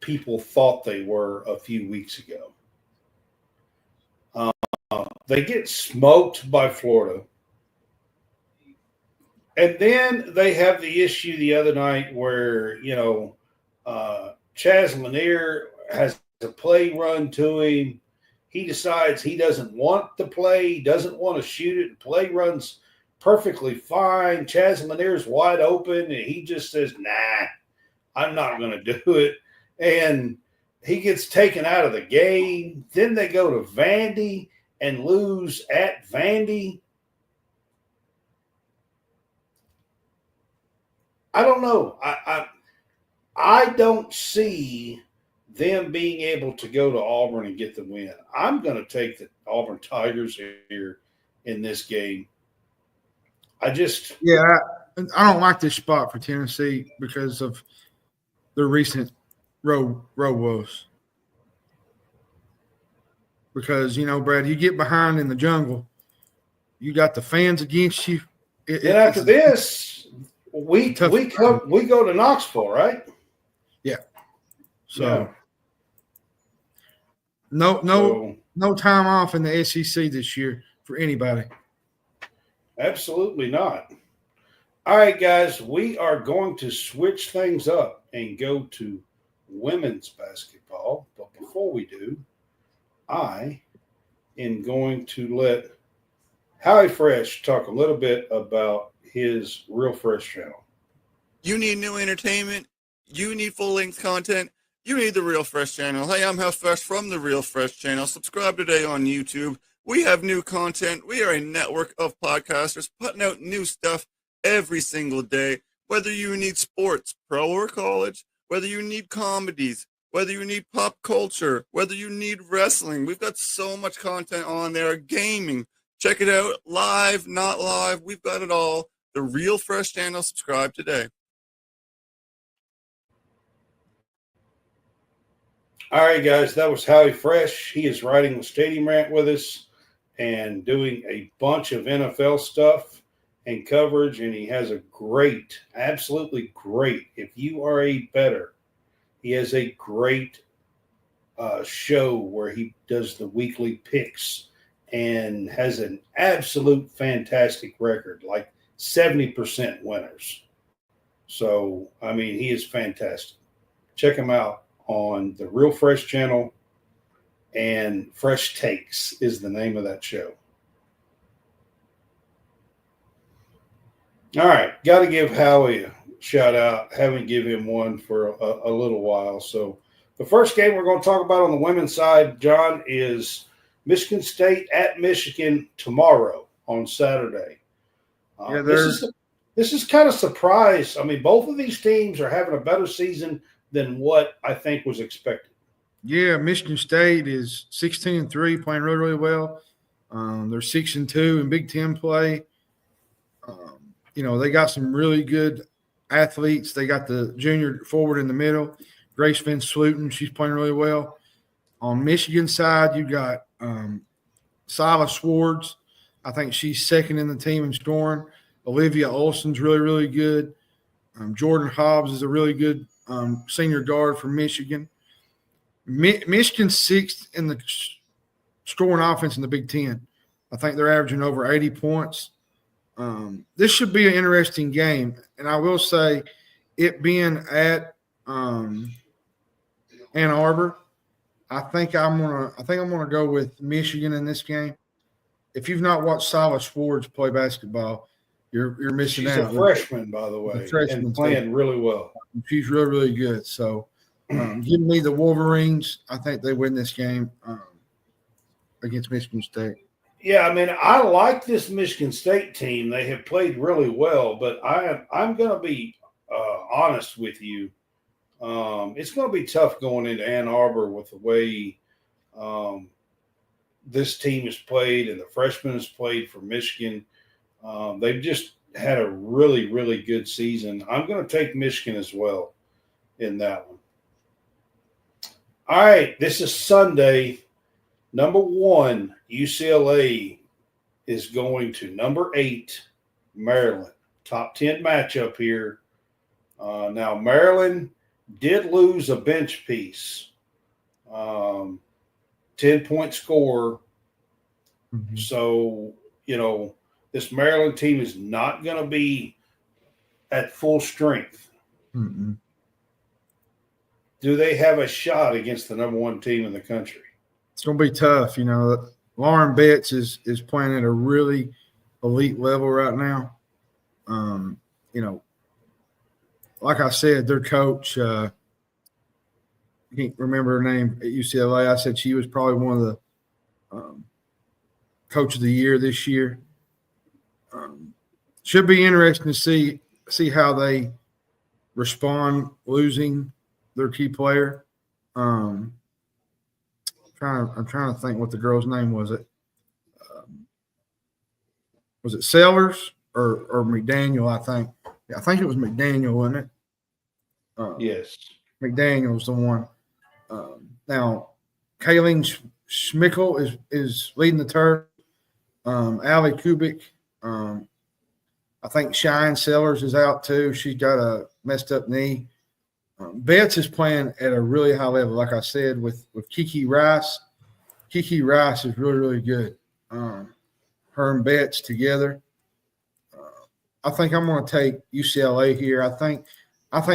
people thought they were a few weeks ago. They get smoked by Florida. And then they have the issue the other night where, Chaz Lanier has a play run to him. He decides he doesn't want the play. He doesn't want to shoot it. The play runs perfectly fine. Chaz Lanier's wide open, and he just says, nah, I'm not going to do it. And he gets taken out of the game. Then they go to Vandy and lose at Vandy. I don't know. I don't see them being able to go to Auburn and get the win. I'm going to take the Auburn Tigers here in this game. I don't like this spot for Tennessee because of their recent road woes. Because, Brad, you get behind in the jungle, you got the fans against you. Then after this, we go to Knoxville, right? Yeah. So no time off in the SEC this year for anybody. Absolutely not. All right, guys, we are going to switch things up and go to women's basketball. But before we do, I am going to let Howie Fresh talk a little bit about his Real Fresh channel. You need new entertainment. You need full-length content. You need the Real Fresh channel. Hey, I'm Howie Fresh from the Real Fresh channel. Subscribe today on YouTube. We have new content. We are a network of podcasters putting out new stuff every single day. Whether you need sports, pro or college, whether you need comedies, whether you need pop culture, whether you need wrestling. We've got so much content on there. Gaming. Check it out. Live, not live. We've got it all. The Real Fresh channel. Subscribe today. All right, guys, that was Howie Fresh. He is writing the Stadium Rant with us and doing a bunch of NFL stuff and coverage, and he has a great, absolutely great, if you are a bettor, he has a great show where he does the weekly picks and has an absolute fantastic record, like 70% winners. So, I mean, he is fantastic. Check him out on the Real Fresh channel, and Fresh Takes is the name of that show. All right, got to give Howie a shout out. Haven't given him one for a little while. So the first game we're going to talk about on the women's side, John, is Michigan State at Michigan tomorrow on Saturday. This is kind of surprise. I mean, both of these teams are having a better season than what I think was expected. Yeah, Michigan State is 16-3, playing really, really well. They're 6-2 in Big Ten play. They got some really good athletes. They got the junior forward in the middle, Grace Van Sluten. She's playing really well. On Michigan side, you got Silas Swartz. I think she's second in the team in scoring. Olivia Olson's really, really good. Jordan Hobbs is a really good senior guard from Michigan. Michigan's sixth in the scoring offense in the Big Ten. I think they're averaging over 80 points. This should be an interesting game, and I will say, it being at Ann Arbor, I think I'm gonna go with Michigan in this game. If you've not watched Silas Swartz play basketball, you're missing out. She's a freshman, by the way, and playing really well. She's really, really good. So, give me the Wolverines. I think they win this game against Michigan State. Yeah, I mean, I like this Michigan State team. They have played really well, but I'm going to be honest with you. It's going to be tough going into Ann Arbor with the way this team has played and the freshmen has played for Michigan. They've just had a really, really good season. I'm going to take Michigan as well in that one. All right, this is Sunday. Number 1, UCLA is going to number 8, Maryland. Top 10 matchup here. Now, Maryland did lose a bench piece. 10-point score. Mm-hmm. So, this Maryland team is not going to be at full strength. Mm-hmm. Do they have a shot against the number 1 team in the country? It's going to be tough. Lauren Betts is playing at a really elite level right now. Like I said, their coach, I can't remember her name at UCLA. I said she was probably one of the coach of the year this year. Should be interesting to see how they respond losing their key player. I'm trying to think what the girl's name was. Was it Sellers or McDaniel? I think. Yeah, I think it was McDaniel, wasn't it? Yes. McDaniel's the one. Now, Kayleen Schmickel is leading the turf. Allie Kubik. I think Shine Sellers is out too. She's got a messed up knee. Betts is playing at a really high level, like I said, with Kiki Rice. Kiki Rice is really, really good. Her and Betts together. I think I'm going to take UCLA here. I think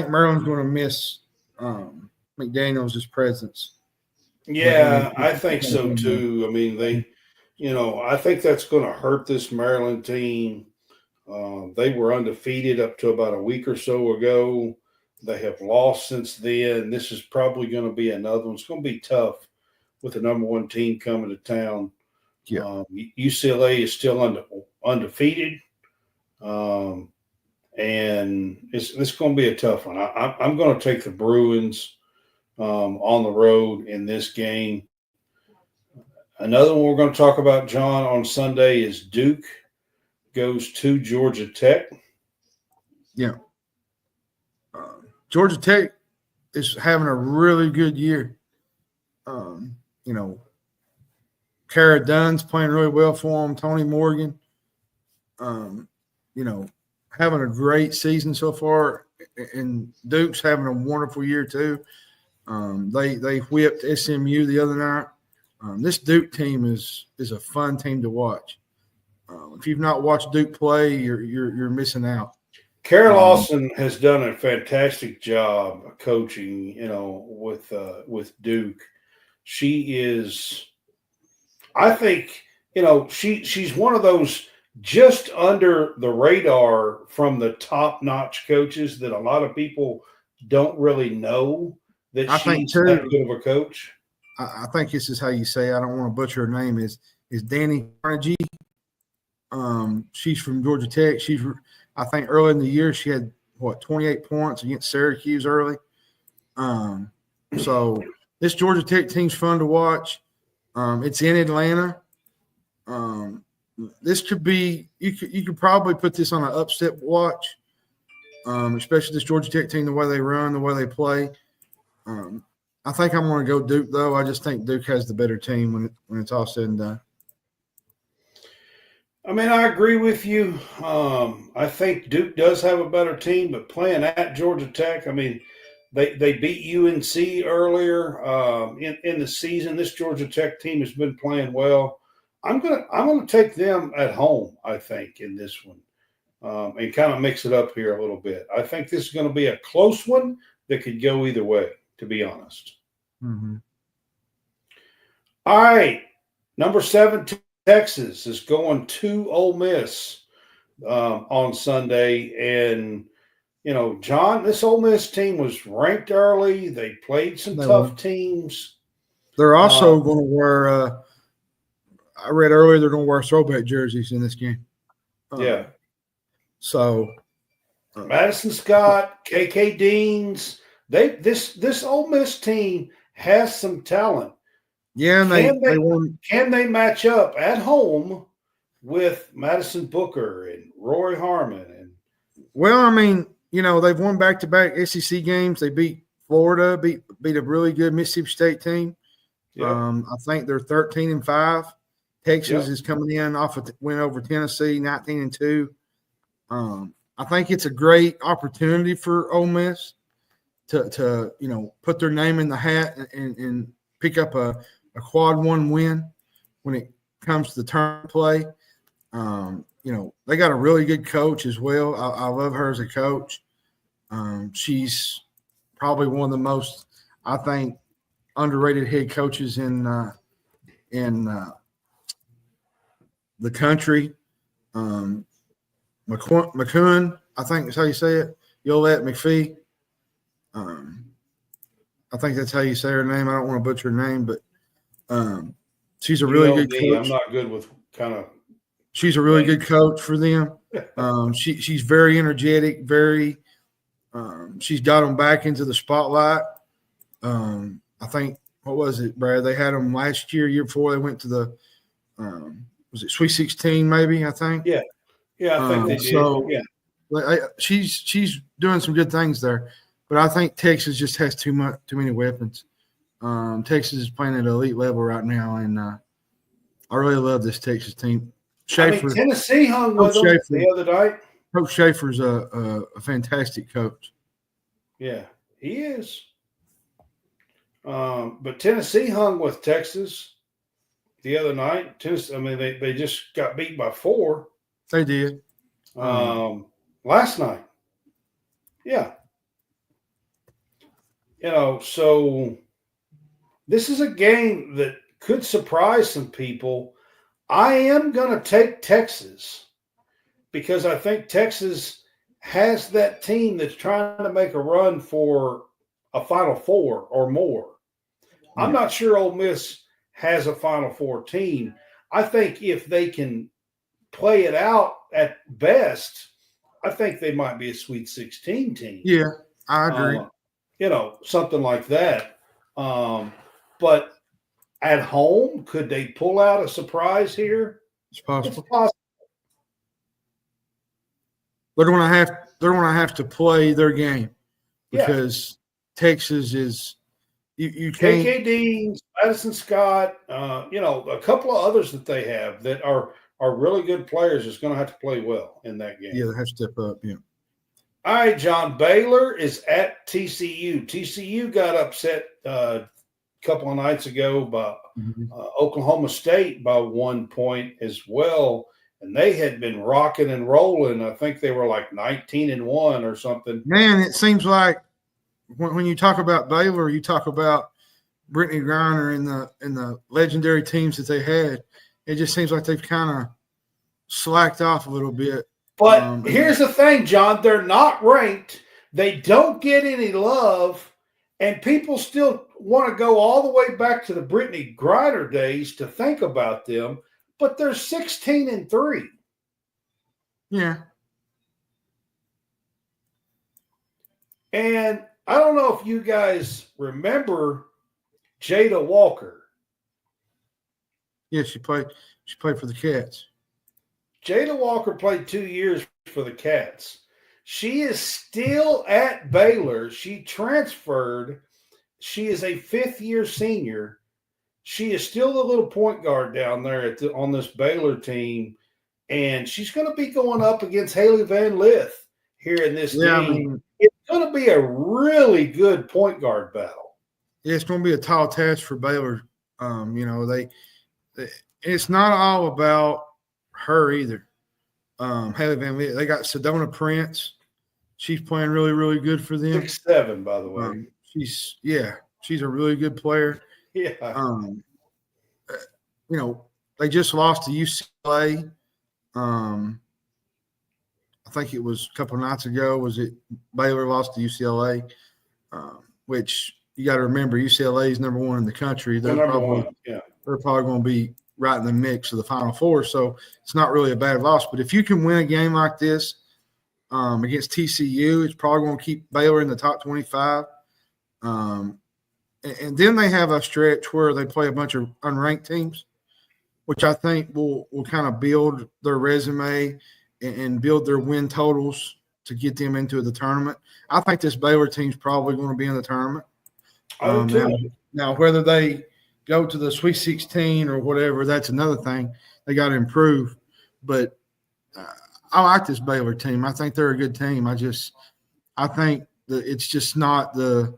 Maryland's going to miss McDaniels' presence. Yeah, I think so too. I mean, I think that's going to hurt this Maryland team. They were undefeated up to about a week or so ago. They have lost since then. This is probably going to be another one. It's going to be tough with the number 1 team coming to town. Yeah. UCLA is still undefeated. And it's going to be a tough one. I'm going to take the Bruins on the road in this game. Another one we're going to talk about, John, on Sunday is Duke goes to Georgia Tech. Yeah. Georgia Tech is having a really good year. Kara Dunn's playing really well for them. Tony Morgan, having a great season so far. And Duke's having a wonderful year too. They whipped SMU the other night. This Duke team is a fun team to watch. If you've not watched Duke play, you're missing out. Kara Lawson has done a fantastic job coaching, with Duke. She is, I think, she's one of those just under the radar from the top-notch coaches that a lot of people don't really know that she's that good of a coach. I think this is how you say it. I don't want to butcher her name. Is Danny Carnegie. She's from Georgia Tech. I think early in the year she had 28 points against Syracuse early. So This Georgia Tech team's fun to watch. It's in Atlanta. This could be you could probably put this on an upset watch, especially this Georgia Tech team, the way they run, the way they play. I think I'm going to go Duke, though. I just think Duke has the better team when it's all said and done. I mean, I agree with you. I think Duke does have a better team, but playing at Georgia Tech, I mean, they beat UNC earlier in the season. This Georgia Tech team has been playing well. I'm gonna take them at home, I think, in this one, and kind of mix it up here a little bit. I think this is going to be a close one that could go either way, to be honest. Mm-hmm. All right, number 7, Texas is going to Ole Miss on Sunday, and John, this Ole Miss team was ranked early. They played some tough teams. They're also going to wear. I read earlier they're going to wear throwback jerseys in this game. Yeah. So, Madison Scott, KK Deans, this Ole Miss team has some talent. Yeah, and can they match up at home with Madison Booker and Roy Harmon? Well, I mean, they've won back-to-back SEC games. They beat Florida, beat a really good Mississippi State team. Yeah. I think they're 13-5. Texas is coming in off a win over Tennessee, 19-2. I think it's a great opportunity for Ole Miss to put their name in the hat and pick up a quad one win when it comes to the tournament play. They got a really good coach as well. I love her as a coach. She's probably one of the most, I think, underrated head coaches in the country. McCoon, I think is how you say it. Yolette McPhee. I think that's how you say her name. I don't want to butcher her name, but she's a really good coach. I'm not good with kind of. She's a really good coach for them. She's very energetic, very she's got them back into the spotlight. I think, what was it, Brad? They had them last year before they went to the was it Sweet 16 maybe, I think? Yeah. Yeah, I think they did. So, yeah. She's doing some good things there. But I think Texas just has too many weapons. Texas is playing at an elite level right now, and I really love this Texas team. Schaefer, Tennessee hung with them the other night. Coach Schaefer's a fantastic coach. Yeah, he is. But Tennessee hung with Texas the other night. Tennessee, I mean, they just got beat by 4. They did. Last night. Yeah. So this is a game that could surprise some people. I am going to take Texas because I think Texas has that team that's trying to make a run for a Final Four or more. Yeah. I'm not sure Ole Miss has a Final Four team. I think if they can play it out at best, I think they might be a Sweet 16 team. Yeah, I agree. Something like that. But at home, could they pull out a surprise here? It's possible. It's possible. They're going to have to play their game because Texas is you can't. KK Deans, Madison Scott, a couple of others that they have that are really good players is going to have to play well in that game. Yeah, they have to step up. Yeah. All right, John. Baylor is at TCU. TCU got upset a couple of nights ago by Oklahoma State by 1 point as well, and they had been rocking and rolling. I think they were like 19-1 or something. Man, it seems like when you talk about Baylor, you talk about Brittany Griner and the legendary teams that they had. It just seems like they've kind of slacked off a little bit. But here's the thing, John. They're not ranked. They don't get any love. And people still want to go all the way back to the Brittany Griner days to think about them. But they're 16-3. Yeah. And I don't know if you guys remember Jada Walker. Yeah, she played for the Cats. Jada Walker played 2 years for the Cats. She is still at Baylor. She transferred. She is a fifth-year senior. She is still the little point guard down there on this Baylor team, and she's going to be going up against Haley Van Lith here in this game. I mean, it's going to be a really good point guard battle. Yeah, it's going to be a tall task for Baylor. It's not all about her either. Haley Van Lith. They got Sedona Prince. She's playing really, really good for them. 6'7", by the way. She's a really good player. Yeah. They just lost to UCLA. I think it was a couple of nights ago. Was it Baylor lost to UCLA? Which you got to remember, UCLA is number one in the country. They're probably going to be right in the mix of the Final Four. So it's not really a bad loss. But if you can win a game like this against TCU, it's probably going to keep Baylor in the top 25. And then they have a stretch where they play a bunch of unranked teams, which I think will kind of build their resume and build their win totals to get them into the tournament. I think this Baylor team's probably going to be in the tournament. Now, whether they go to the Sweet 16 or whatever, that's another thing. They got to improve. But I like this Baylor team. I think they're a good team. I think that it's just not the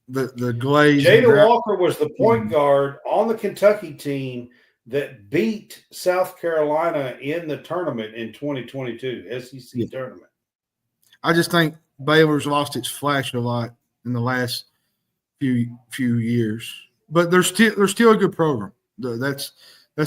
glaze. Jada Walker was the point guard on the Kentucky team that beat South Carolina in the tournament in 2022, SEC tournament. I just think Baylor's lost its flash a lot in the last few years, but they're still a good program. That's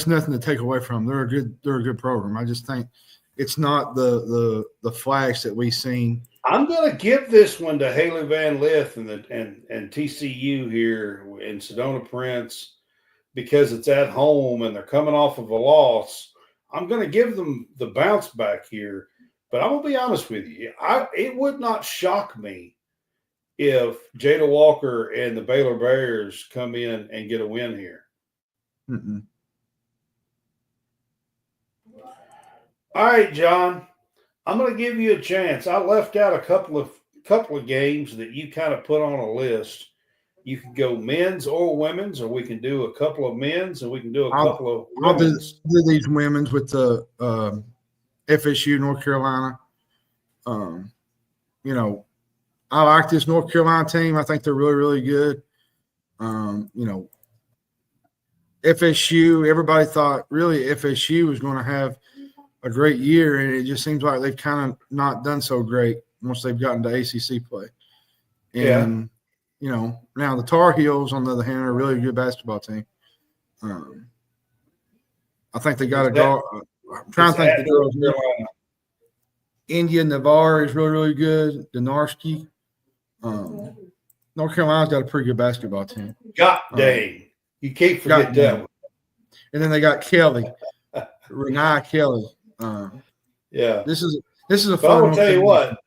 nothing to take away from them. They're a good program. I just think it's not the flash that we've seen. I'm going to give this one to Haley Van Lith and TCU here in Sedona Prince because it's at home and they're coming off of a loss. I'm going to give them the bounce back here, but I'm going to be honest with you. It would not shock me if Jada Walker and the Baylor Bears come in and get a win here. Mm-mm. All right, John. I'm going to give you a chance. I left out a couple of games that you kind of put on a list. You can go men's or women's, or we can do a couple of men's, and we can do a couple of women's. I'll do these women's with the FSU North Carolina. I like this North Carolina team. I think they're really, really good. FSU, everybody thought really FSU was going to have a great year, and it just seems like they've kind of not done so great once they've gotten to ACC play. And, now the Tar Heels, on the other hand, are a really good basketball team. I think they got to go. I'm trying to think the girls. India Navarre is really, really good. Donarski. North Carolina's got a pretty good basketball team. God dang. You can't forget that one. And then they got Kelly, Renee Kelly. This is a fun one. I will tell you what,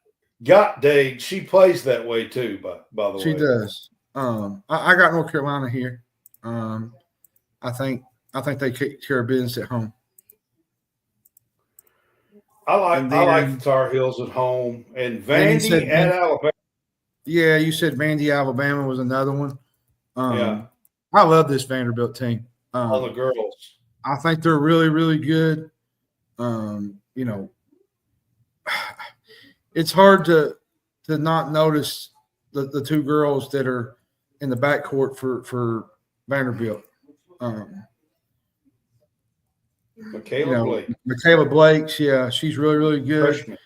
God dang, she plays that way too, by the way. She does. I got North Carolina here. I think they take care of business at home. I like the Tar Heels at home and Vandy at Alabama. Yeah, you said Vandy, Alabama was another one. I love this Vanderbilt team. All the girls. I think they're really, really good. It's hard to not notice the two girls that are in the backcourt for Vanderbilt. Michaela Blake, she's really, really good.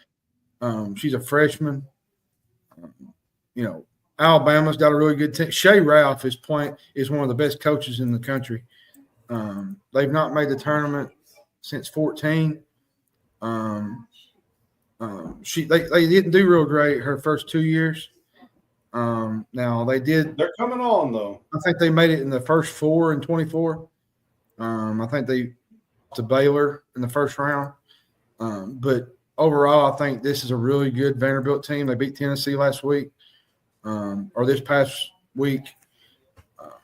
She's a freshman. Alabama's got a really good team. Shea Ralph is one of the best coaches in the country. They've not made the tournament since 2014. They didn't do real great her first 2 years. Now they did. They're coming on though. I think they made it in the first 4 in 24. I think they to Baylor in the first round. But overall, I think this is a really good Vanderbilt team. They beat Tennessee last week, or this past week.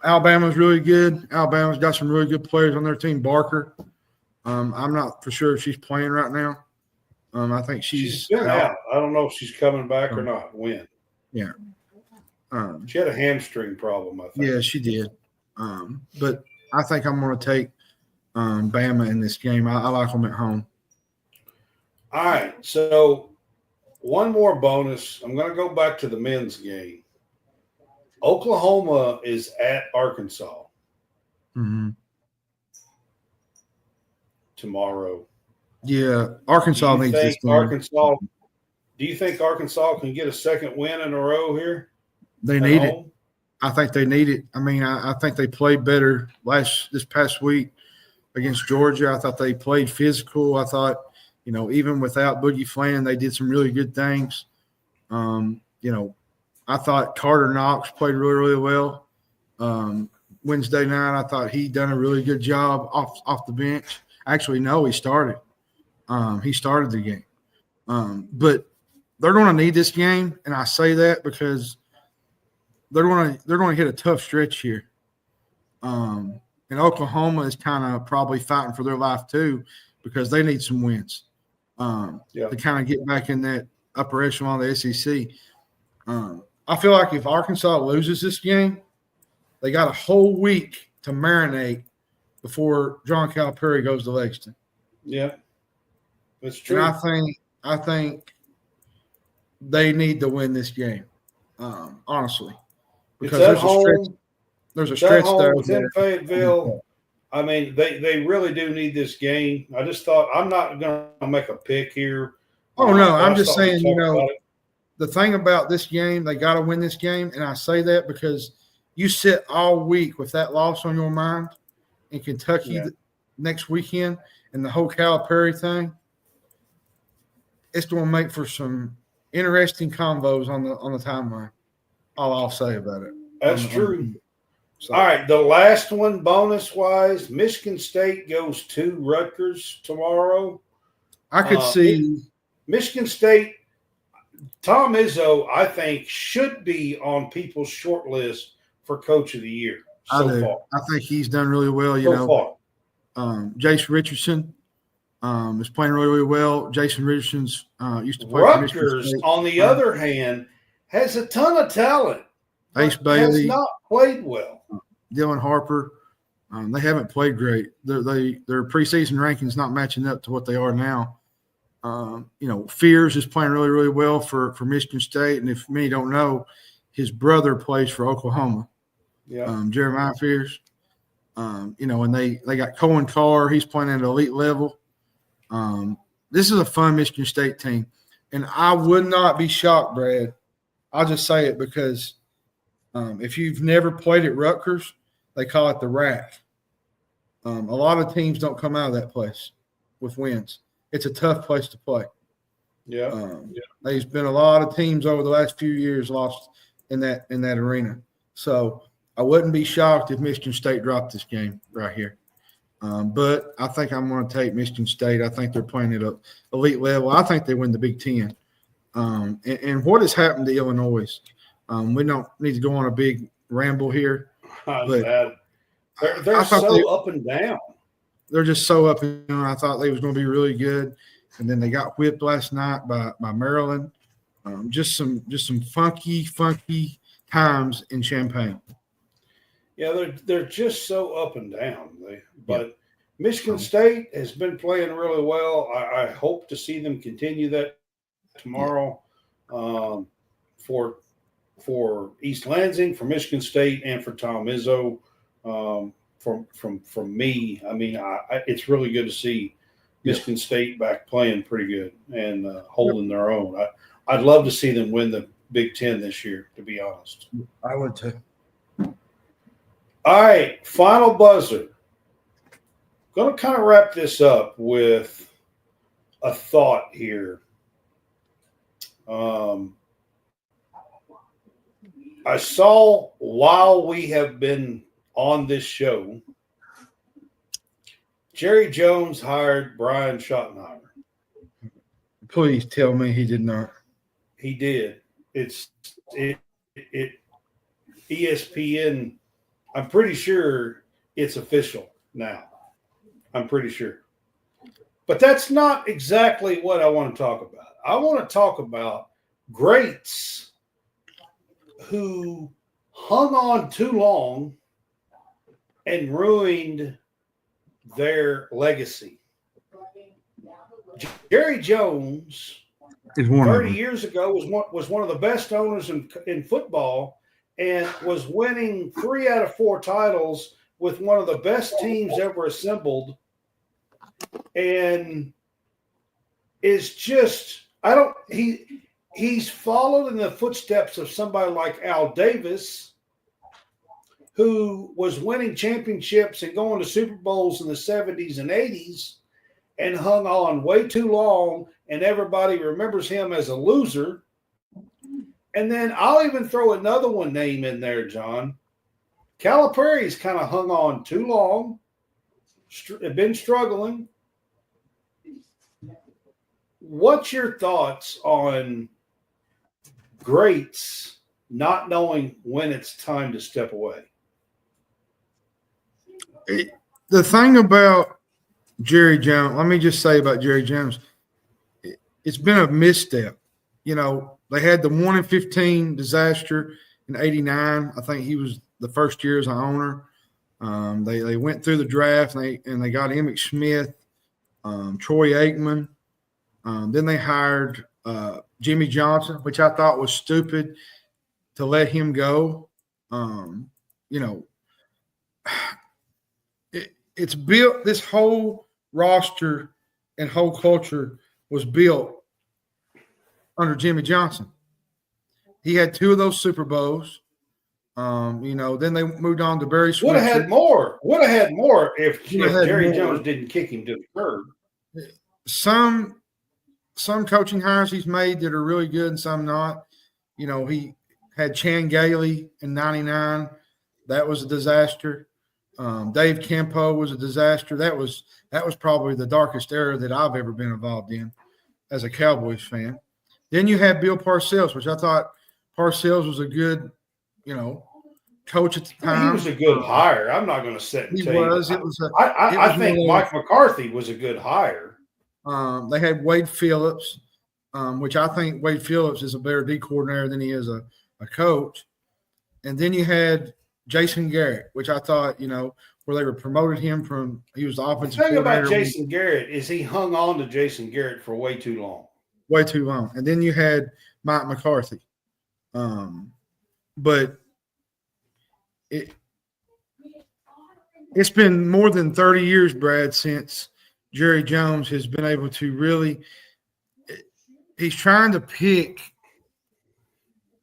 Alabama's really good. Alabama's got some really good players on their team. Barker. I'm not for sure if she's playing right now. I think She's been out. I don't know if she's coming back or not. When? Yeah. She had a hamstring problem, I think. Yeah, she did. But I think I'm going to take Bama in this game. I like them at home. All right. So one more bonus. I'm going to go back to the men's game. Oklahoma is at Arkansas tomorrow. Yeah, Arkansas needs this game. Do you think Arkansas can get a second win in a row here? They need it. I think they need it. I mean, I think they played better this past week against Georgia. I thought they played physical. I thought, even without Boogie Flan, they did some really good things. I thought Carter Knox played really, really well. Wednesday night, I thought he done a really good job off the bench. Actually, no, he started. He started the game. But they're going to need this game, and I say that because they're going to hit a tough stretch here. And Oklahoma is kind of probably fighting for their life too because they need some wins to kind of get back in that upper echelon of the SEC. I feel like if Arkansas loses this game, they got a whole week to marinate before John Calipari goes to Lexington. Yeah, that's true. And I think they need to win this game, honestly, because there's a stretch there within Fayetteville. I mean, they really do need this game. I just thought I'm not going to make a pick here. Oh no, I'm just saying, the thing about this game, they got to win this game, and I say that because you sit all week with that loss on your mind in Kentucky next weekend, and the whole Calipari thing. It's going to make for some interesting combos on the timeline. All I'll say about it. That's true. So. All right, the last one, bonus-wise, Michigan State goes to Rutgers tomorrow. I could see Michigan State. Tom Izzo, I think, should be on people's short list for Coach of the Year so far. I think he's done really well. Jason Richardson is playing really, really well. Jason Richardson's used to play for Michigan State. On the other hand, has a ton of talent. Ace Bailey has not played well. Dylan Harper, they haven't played great. Their preseason rankings not matching up to what they are now. Fears is playing really, really well for Michigan State, and if many don't know, his brother plays for Oklahoma. Yeah, Jeremiah Fears. And they got Cohen Carr. He's playing at an elite level. This is a fun Michigan State team, and I would not be shocked, Brad. I'll just say it because if you've never played at Rutgers, they call it the rack. A lot of teams don't come out of that place with wins. It's a tough place to play. There's been a lot of teams over the last few years lost in that arena. So I wouldn't be shocked if Michigan State dropped this game right here. But I think I'm going to take Michigan State. I think they're playing at an elite level. I think they win the Big Ten. And what has happened to Illinois? We don't need to go on a big ramble here. But they're so up and down. They're just so up and down. I thought they was going to be really good, and then they got whipped last night by Maryland. Just some funky times in Champaign. Yeah, they're just so up and down. But Michigan State has been playing really well. I hope to see them continue that tomorrow for East Lansing, for Michigan State, and for Tom Izzo. From me, I mean, it's really good to see Michigan State back playing pretty good and holding their own. I'd love to see them win the Big Ten this year, to be honest. I would too. All right, final buzzer. Going to kind of wrap this up with a thought here. I saw while we have been on this show, Jerry Jones hired Brian Schottenheimer. Please tell me he did not. He did. ESPN I'm pretty sure it's official now. I'm pretty sure. But that's not exactly what I want to talk about. I want to talk about greats who hung on too long and ruined their legacy. Jerry Jones Is one 30 years ago was one of the best owners in football and was winning 3 out of 4 titles with one of the best teams ever assembled, and is just he's followed in the footsteps of somebody like Al Davis, who was winning championships and going to Super Bowls in the 70s and 80s and hung on way too long, and everybody remembers him as a loser. And then I'll even throw another name in there, John. Calipari's kind of hung on too long, been struggling. What's your thoughts on greats not knowing when it's time to step away? The thing about Jerry Jones, let me just say about Jerry Jones, it's been a misstep. You know, they had the 1-15 disaster in '89. I think he was the first year as an owner. They went through the draft and they got Emmitt Smith, Troy Aikman. Then they hired Jimmy Johnson, which I thought was stupid to let him go. You know, it's built, this whole roster and whole culture was built under Jimmy Johnson. He had 2 of those Super Bowls. You know, then they moved on to Barry Switzer. Would have had more if Jerry Jones didn't kick him to the curb. Some coaching hires he's made that are really good and some not. You know, he had Chan Gailey in '99. That was a disaster. Dave Campo was a disaster. That was probably the darkest era that I've ever been involved in as a Cowboys fan. Then you had Bill Parcells, which I thought Parcells was a good, you know, coach at the time. He was a good hire. I'm not going to sit and He tell was. you. I think Mike McCarthy was a good hire. They had Wade Phillips, which I think Wade Phillips is a better D coordinator than he is a coach. And then you had Jason Garrett, which I thought, you know, where they were promoted him from, he was the offensive coordinator. The thing about Jason Garrett is he hung on to Jason Garrett for way too long. Way too long. And then you had Mike McCarthy. But it's been more than 30 years, Brad, since Jerry Jones has been able to really – he's trying to pick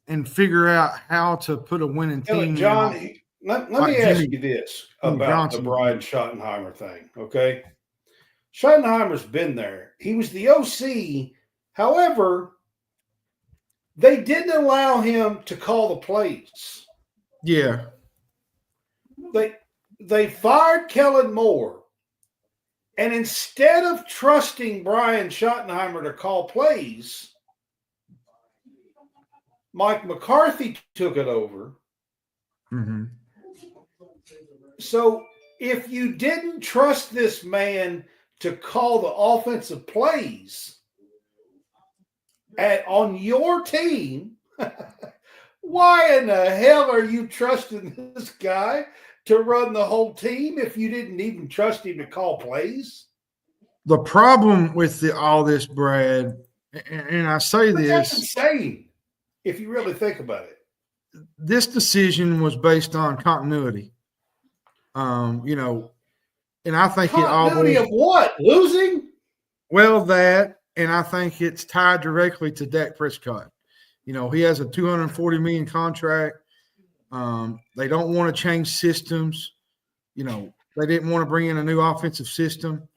and figure out how to put a winning team. John, let me ask you this about the Brian Schottenheimer thing, okay? Schottenheimer's been there. He was the OC. However, they didn't allow him to call the plays. Yeah. They fired Kellen Moore. And instead of trusting Brian Schottenheimer to call plays, Mike McCarthy took it over. Mm-hmm. So if you didn't trust this man to call the offensive plays on your team, why in the hell are you trusting this guy to run the whole team if you didn't even trust him to call plays? The problem with all this, Brad, and I say this. That's insane if you really think about it. This decision was based on continuity. You know, and I think continuity of what? Losing? Well, that, and I think it's tied directly to Dak Prescott. You know, he has a $240 million contract. They don't want to change systems. You know, they didn't want to bring in a new offensive system.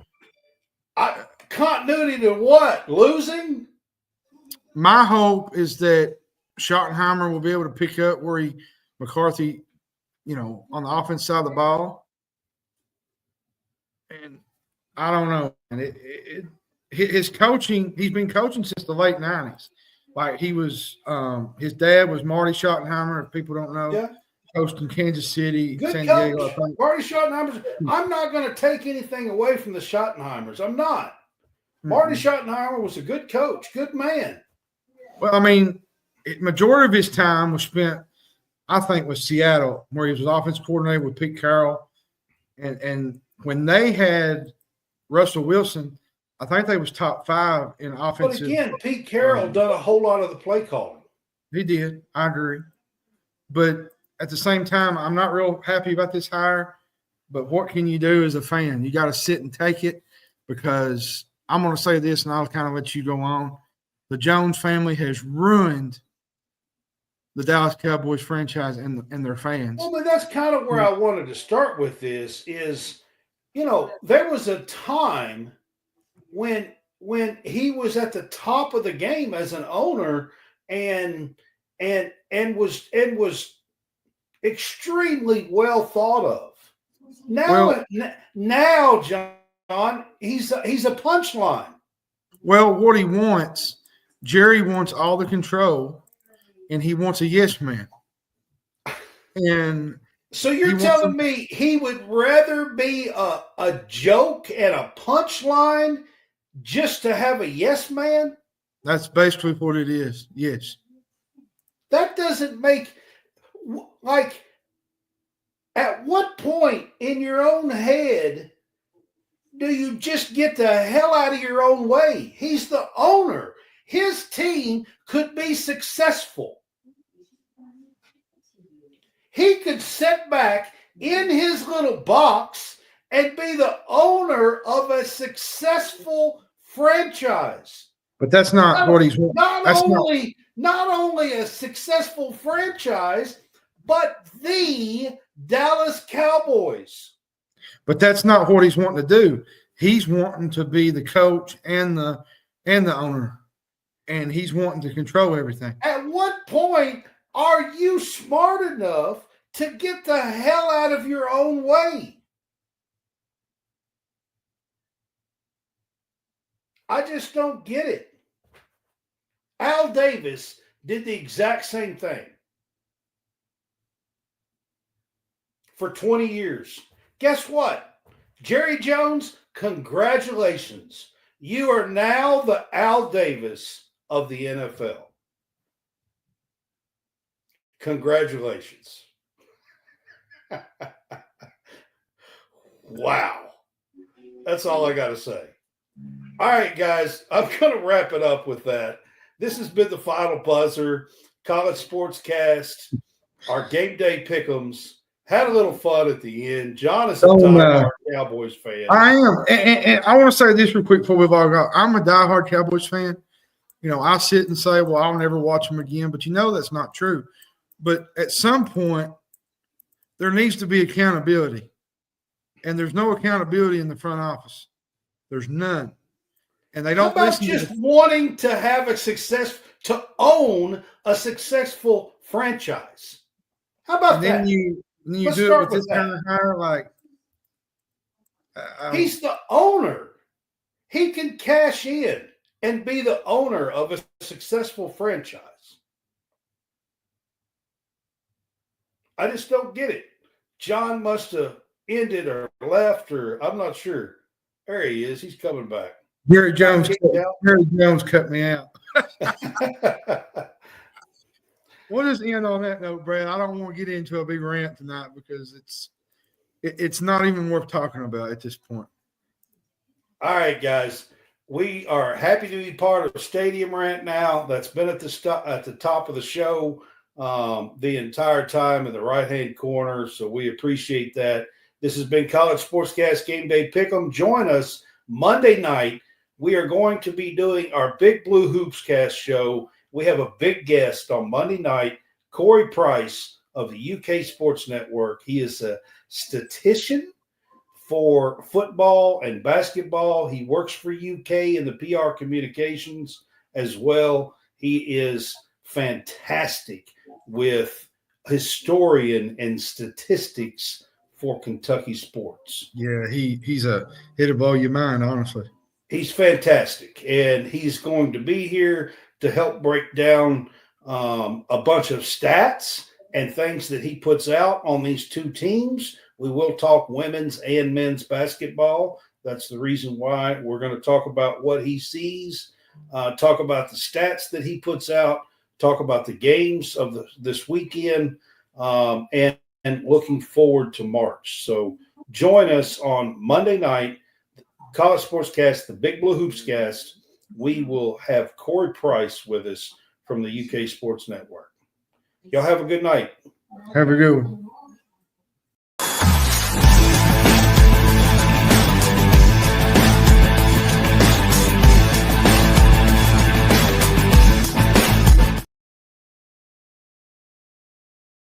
Continuity to what? Losing? My hope is that Schottenheimer will be able to pick up where McCarthy, you know, on the offense side of the ball. And I don't know. And his coaching, he's been coaching since the late 90s. Like he was, his dad was Marty Schottenheimer, if people don't know. Yeah. coached in Kansas City, Good San coach. Diego. I think. Marty Schottenheimer's. I'm not going to take anything away from the Schottenheimers. I'm not. Marty Schottenheimer was a good coach, good man. Well, I mean, majority of his time was spent, I think, with Seattle, where he was offense coordinator with Pete Carroll. And when they had Russell Wilson, I think they was top 5 in offensive. But again, Pete Carroll done a whole lot of the play calling. He did. I agree. But at the same time, I'm not real happy about this hire. But what can you do as a fan? You got to sit and take it, because I'm going to say this, and I'll kind of let you go on. The Jones family has ruined the Dallas Cowboys franchise and their fans. Well, but that's kind of where I wanted to start with this is, there was a time when he was at the top of the game as an owner and was extremely well thought of. Now, John, he's a punchline. Well, what he wants, Jerry wants all the control, and he wants a yes man. And so you're telling me he would rather be a joke and a punchline just to have a yes man? That's basically what it is. Yes. That doesn't make at what point in your own head do you just get the hell out of your own way? He's the owner. His team could be successful. He could sit back in his little box and be the owner of a successful franchise. But that's not what he's not only a successful franchise, but the Dallas Cowboys. But that's not what he's wanting to do. He's wanting to be the coach and the owner, and he's wanting to control everything. At what point are you smart enough to get the hell out of your own way? I just don't get it. Al Davis did the exact same thing for 20 years. Guess what? Jerry Jones, congratulations. You are now the Al Davis of the NFL. Congratulations. Wow. That's all I got to say. All right, guys, I'm going to wrap it up with that. This has been the final buzzer, College SportsCast, our game day pick'ems. Had a little fun at the end. John is a diehard Cowboys fan. I am. And I want to say this real quick before we log off. I'm a diehard Cowboys fan. I sit and say, well, I'll never watch them again. But that's not true. But at some point, there needs to be accountability. And there's no accountability in the front office. There's none. And they don't listen to just wanting to have to own a successful franchise. How about that? Then you do it with this kind of hire, he's the owner. He can cash in and be the owner of a successful franchise. I just don't get it. John must have ended or left, or I'm not sure. There he is. He's coming back. Jerry Jones cut me out. We'll just end on that note, Brad. I don't want to get into a big rant tonight because it's not even worth talking about at this point. All right, guys. We are happy to be part of Stadium Rant now. That's been at the top of the show the entire time in the right-hand corner, so we appreciate that. This has been College SportsCast Game Day Pick'em. Join us Monday night. We are going to be doing our Big Blue Hoops Cast show. We have a big guest on Monday night, Corey Price of the UK Sports Network. He is a statistician for football and basketball. He works for UK in the PR communications as well. He is fantastic with historian and statistics for Kentucky sports. Yeah, it'll blow your mind, honestly. He's fantastic, and he's going to be here to help break down a bunch of stats and things that he puts out on these two teams. We will talk women's and men's basketball. That's the reason why we're going to talk about what he sees, talk about the stats that he puts out, talk about the games of this weekend, and looking forward to March. So join us on Monday night, College SportsCast, the Big Blue Hoops Cast. We will have Corey Price with us from the UK Sports Network. Y'all have a good night. Have a good one.